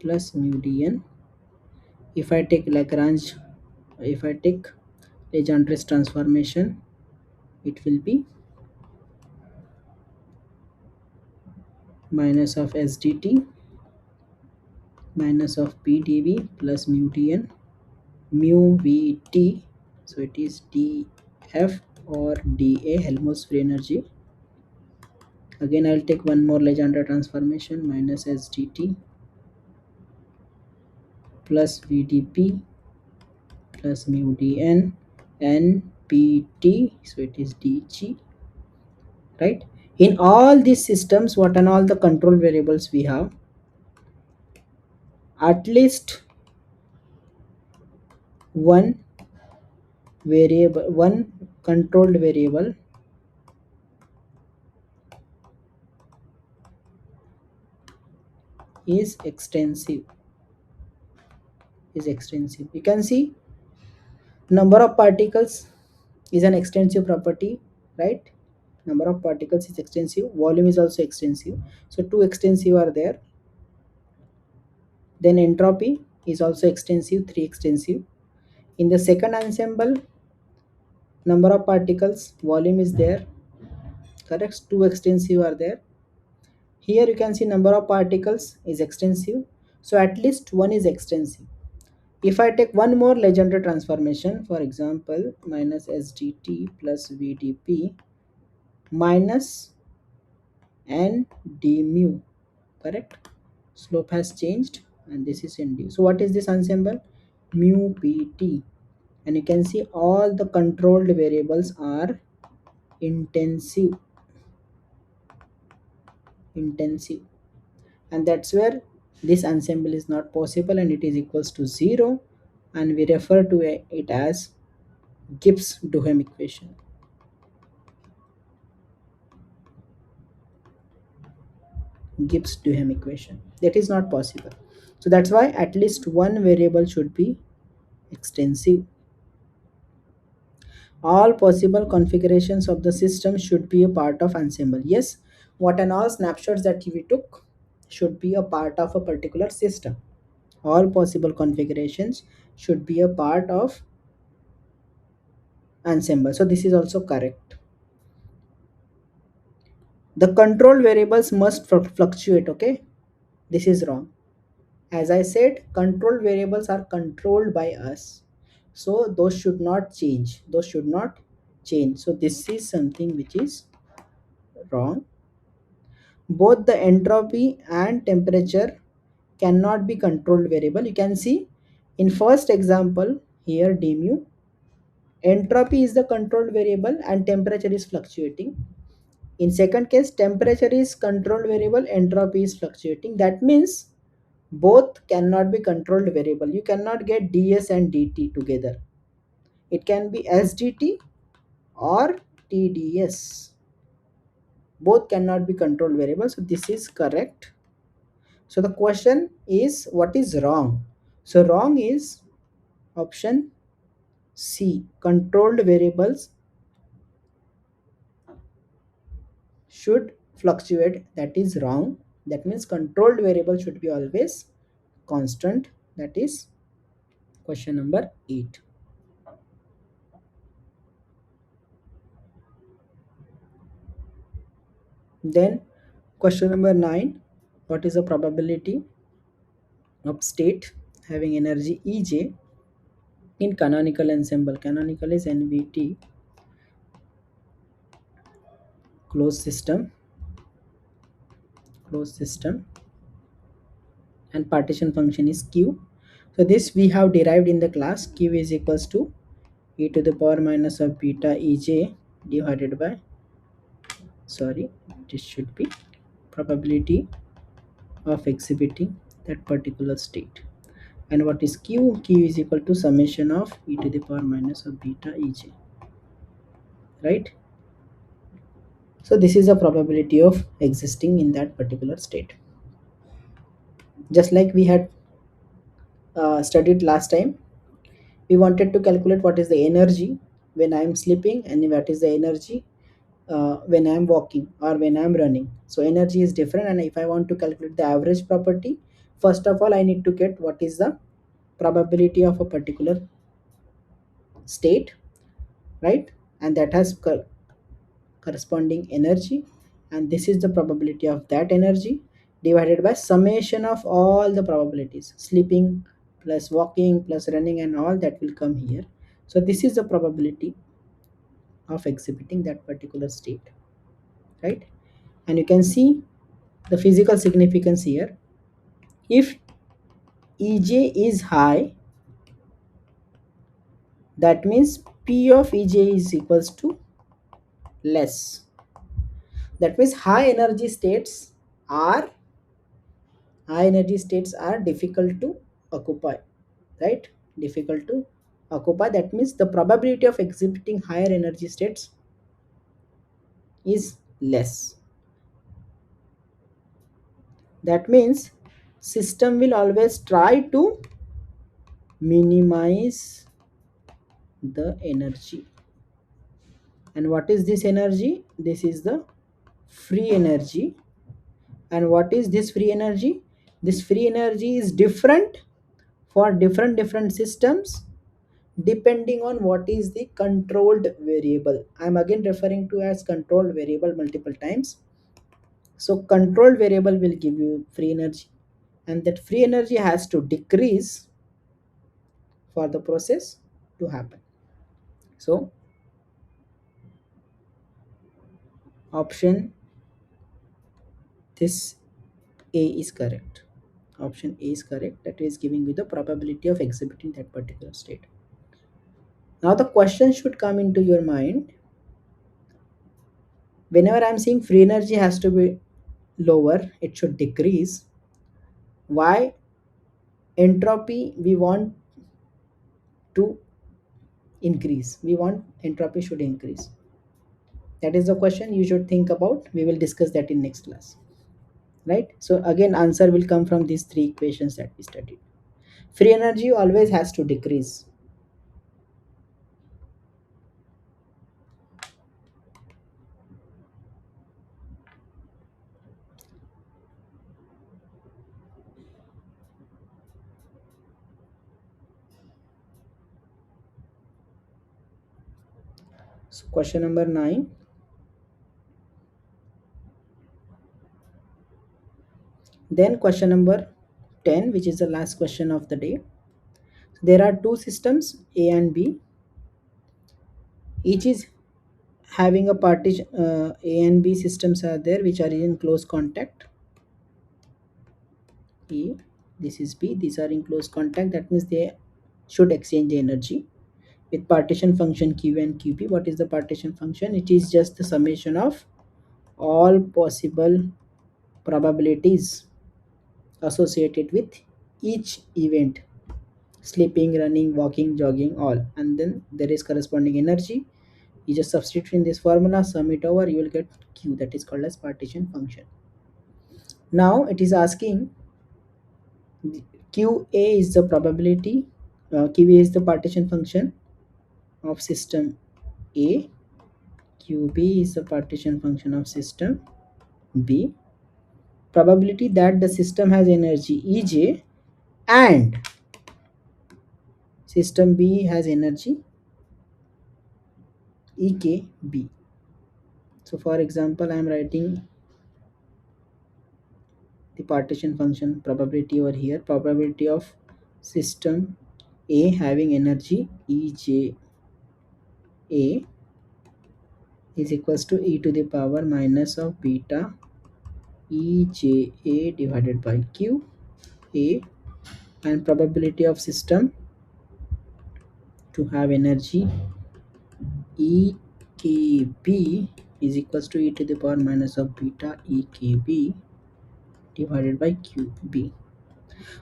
plus mu dn. If I take Lagrange, if I take Legendre's transformation, it will be minus of SDT minus of PdV plus mu dn mu Vt. So it is dF or dA, Helmholtz free energy. Again I'll take one more Legendre transformation, minus SDT plus VdP plus mu dn NPT. So it is dG, right? In all these systems, what and all the control variables we have, at least one variable, one controlled variable is extensive. You can see number of particles is an extensive property, right? Number of particles is extensive, volume is also extensive. So two extensive are there. Then entropy is also extensive, three extensive. In the second ensemble, Number of particles, volume is there, correct? Two extensive are there. Here you can see number of particles is extensive, so at least one is extensive. If I take one more Legendre transformation, for example, minus SDT plus VDP minus N d mu, correct? Slope has changed and this is ND. So what is this ensemble? Mu PT. And you can see all the controlled variables are intensive, intensive. And that's where this ensemble is not possible and it is equals to 0, and we refer to it as Gibbs-Duhem equation. Gibbs-Duhem equation. That is not possible. So that's why at least one variable should be extensive. All possible configurations of the system should be a part of ensemble. Yes, what and all snapshots that we took should be a part of a particular system. All possible configurations should be a part of ensemble. So this is also correct. The control variables must fluctuate. Okay, this is wrong. As I said, control variables are controlled by us, so those should not change. Those should not change. So this is something which is wrong. Both the entropy and temperature cannot be controlled variable. You can see in first example here d mu, entropy is the controlled variable and temperature is fluctuating. In second case, temperature is controlled variable, entropy is fluctuating. That means both cannot be controlled variable. You cannot get ds and dt together. It can be sdt or tds. Both cannot be controlled variables. So this is correct. So the question is, what is wrong? So wrong is option C. Controlled variables should fluctuate. That is wrong. That means controlled variable should be always constant. That is question number 8. Then question number 9. What is the probability of state having energy Ej in canonical ensemble? Canonical is NVT, closed system, closed system, and partition function is Q. So this we have derived in the class. Q is equals to e to the power minus of beta Ej divided by, sorry, this should be probability of exhibiting that particular state. And what is Q? Q is equal to summation of e to the power minus of beta Ej, right? So this is the probability of existing in that particular state. Just like we had studied last time, we wanted to calculate what is the energy when I am sleeping and what is the energy when I am walking or when I am running. So energy is different, and if I want to calculate the average property, first of all I need to get what is the probability of a particular state, right? And that has corresponding energy, and this is the probability of that energy divided by summation of all the probabilities, sleeping plus walking plus running and all that will come here. So this is the probability of exhibiting that particular state, right? And you can see the physical significance here. If Ej is high, that means P of Ej is equals to less. That means are high energy states are difficult to occupy, right? Difficult to occupy. That means the probability of exhibiting higher energy states is less. That means system will always try to minimize the energy. And what is this energy? This is the free energy. And what is this free energy? This free energy is different for different systems depending on what is the controlled variable. I'm again referring to as controlled variable multiple times. So controlled variable will give you free energy, and that free energy has to decrease for the process to happen. So option this A is correct. Option A is correct. That is giving you the probability of exhibiting that particular state. Now the question should come into your mind, whenever I'm saying free energy has to be lower, it should decrease. Why entropy we want to increase? We want entropy should increase. That is the question you should think about. We will discuss that in next class. Right? So again, answer will come from these three equations that we studied. Free energy always has to decrease. So question number 9. Then question number 10, which is the last question of the day. There are two systems, A and B. Each is having a partition. A and B systems are there which are in close contact. A, this is B. These are in close contact. That means they should exchange energy with partition function Q and QP. What is the partition function? It is just the summation of all possible probabilities associated with each event: sleeping, running, walking, jogging, all. And then there is corresponding energy. You just substitute in this formula, sum it over, you will get Q. That is called as partition function. Now it is asking QA is the probability, QA is the partition function of system A, QB is the partition function of system B. Probability that the system has energy EJ and system B has energy EKB. So for example, I am writing the partition function probability over here. Probability of system A having energy EJA is equals to e to the power minus of beta EJA divided by Q A, and probability of system to have energy EKB is equals to e to the power minus of beta EKB divided by QB.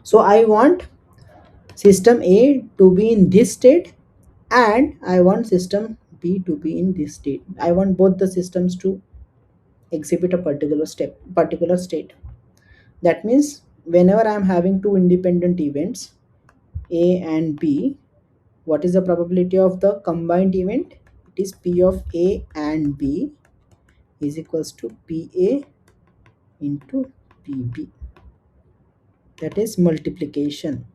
So I want system A to be in this state and I want system B to be in this state. I want both the systems to exhibit a particular state. That means whenever I am having two independent events A and B, what is the probability of the combined event? It is P of A and B is equals to PA into PB. That is multiplication.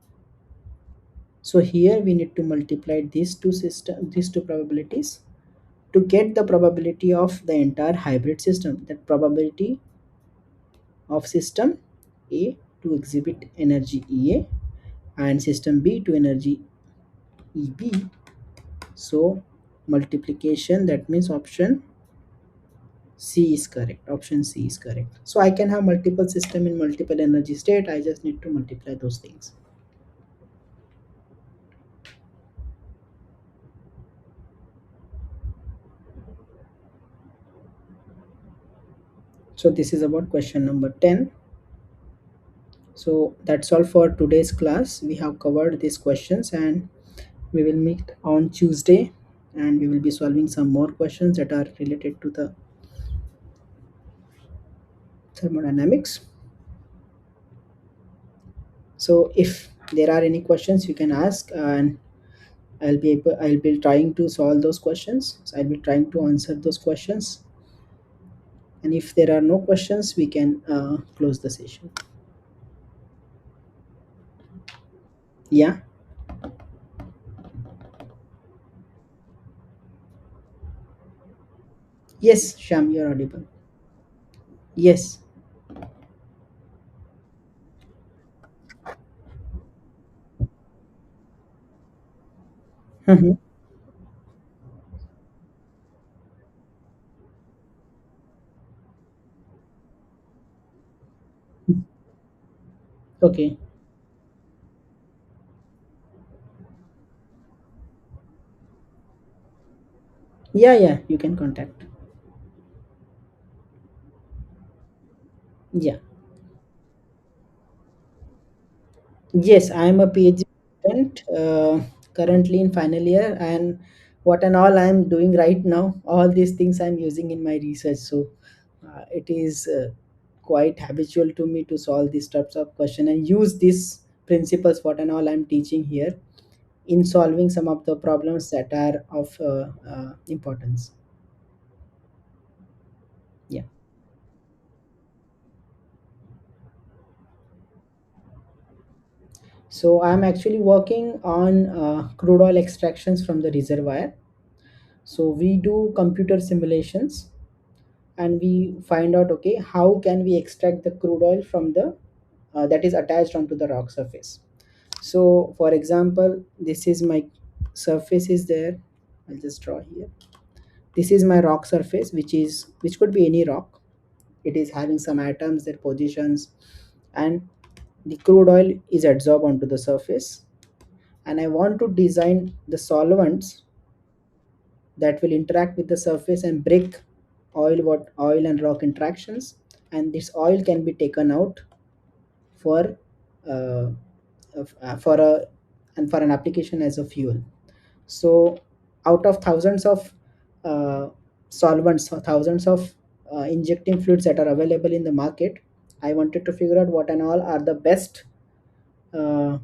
So here we need to multiply these two probabilities to get the probability of the entire hybrid system. That probability of system A to exhibit energy EA and system B to energy EB. So multiplication, that means option C is correct. Option C is correct. So I can have multiple system in multiple energy state. I just need to multiply those things. So this is about question number 10. So that's all for today's class. We have covered these questions and we will meet on Tuesday and we will be solving some more questions that are related to the thermodynamics. So if there are any questions you can ask, and I'll be trying to solve those questions. So I'll be trying to answer those questions, and if there are no questions we can close the session. Yeah. Yes, Sham, you're audible. Yes. Mhm. Okay. Yeah, yeah, you can contact. Yeah. Yes, I am a PhD student, currently in final year, and what and all I am doing right now, all these things I am using in my research. So it is quite habitual to me to solve these types of question and use these principles, what and all I am teaching here, in solving some of the problems that are of importance. Yeah. So I'm actually working on crude oil extractions from the reservoir. So we do computer simulations and we find out, okay, how can we extract the crude oil from the that is attached onto the rock surface. So for example, this is my surface is there. I'll just draw here. This is my rock surface, which could be any rock. It is having some atoms, their positions, and the crude oil is adsorbed onto the surface, and I want to design the solvents that will interact with the surface and break oil and rock interactions, and this oil can be taken out for uh, for a and for an application as a fuel. So out of thousands of uh, solvents or thousands of injecting fluids that are available in the market, I wanted to figure out what and all are the uh,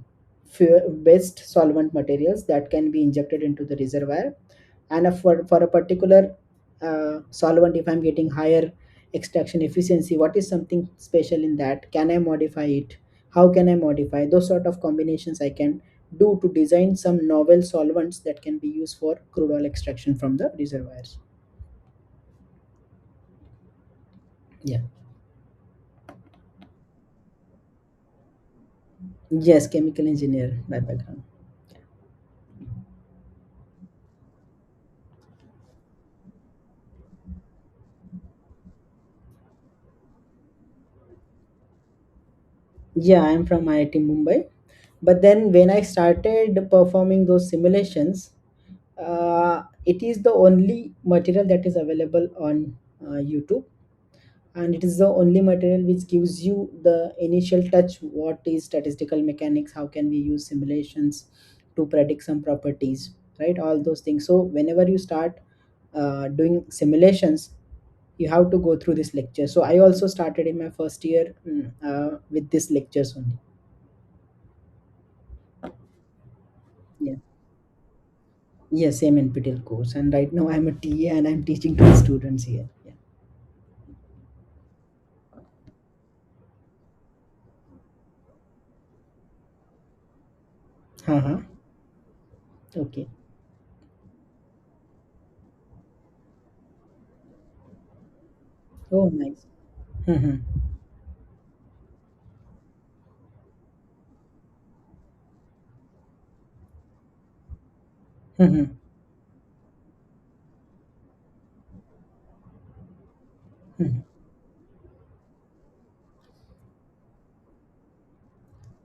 best solvent materials that can be injected into the reservoir. And for a particular solvent, if I'm getting higher extraction efficiency, what is something special in that? Can I modify it? How can I modify those sort of combinations I can do to design some novel solvents that can be used for crude oil extraction from the reservoirs. Yeah. Yes, chemical engineer by background. Yeah, I'm from IIT Mumbai. But then when I started performing those simulations, it is the only material that is available on YouTube, and it is the only material which gives you the initial touch. What is statistical mechanics? How can we use simulations to predict some properties? Right, all those things. So whenever you start doing simulations, you have to go through this lecture. So I also started in my first year with these lectures only. Yeah. Yes, same NPTEL course. And right now I'm a TA and I'm teaching to the students here. Yeah. Uh-huh. Okay. Oh, nice. Mm-hmm. Mm-hmm. Mm-hmm.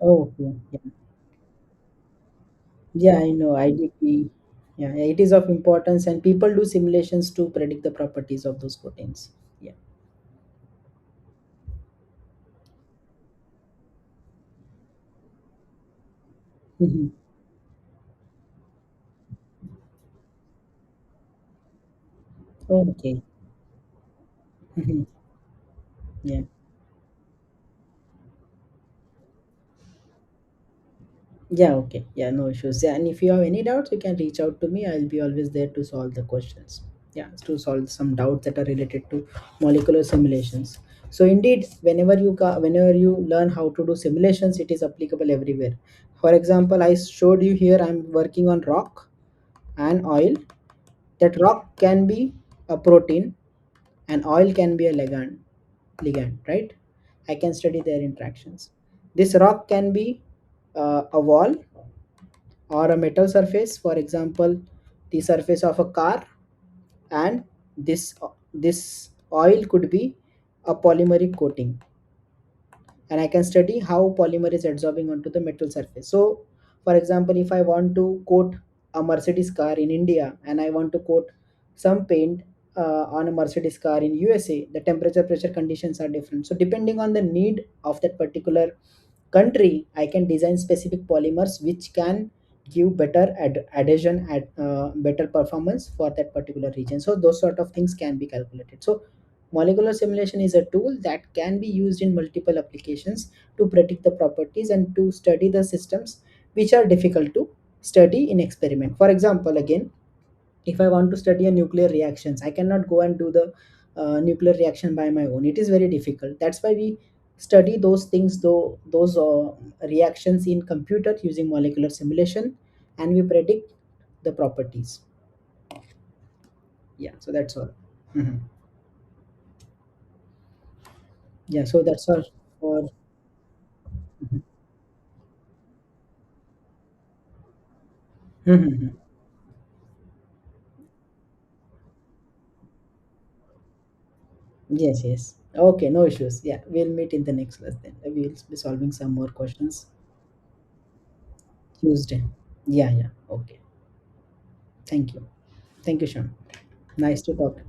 Oh, okay. Yeah. Yeah, I know. IDP. Yeah, yeah, it is of importance, and people do simulations to predict the properties of those proteins. Yeah. Mm-hmm. Okay. Mm-hmm. Yeah. Yeah, okay. Yeah, no issues. Yeah, and if you have any doubts, you can reach out to me. I'll be always there to solve the questions. Yeah, to solve some doubts that are related to molecular simulations. So indeed, whenever you learn how to do simulations, it is applicable everywhere. For example, I showed you here. I'm working on rock and oil. That rock can be a protein, and oil can be a ligand, right? I can study their interactions. This rock can be a wall or a metal surface, for example, the surface of a car, and this oil could be a polymeric coating, and I can study how polymer is absorbing onto the metal surface. So, for example, if I want to coat a Mercedes car in India and I want to coat some paint on a Mercedes car in USA, the temperature pressure conditions are different. So, depending on the need of that particular country, I can design specific polymers which can give better adhesion, better performance for that particular region. So, those sort of things can be calculated. So, molecular simulation is a tool that can be used in multiple applications to predict the properties and to study the systems which are difficult to study in experiment. For example, again, if I want to study a nuclear reactions, I cannot go and do the nuclear reaction by my own. It is very difficult. That's why we study those things, though those reactions in computer using molecular simulation, and we predict the properties. Yeah, so that's all. Mhm. Yeah, so that's all for. Mhm. Mhm. Yes, yes. Okay, no issues. Yeah, we'll meet in the next class then. We'll be solving some more questions Tuesday. Yeah, yeah. Okay. Thank you. Thank you, Sean. Nice to talk.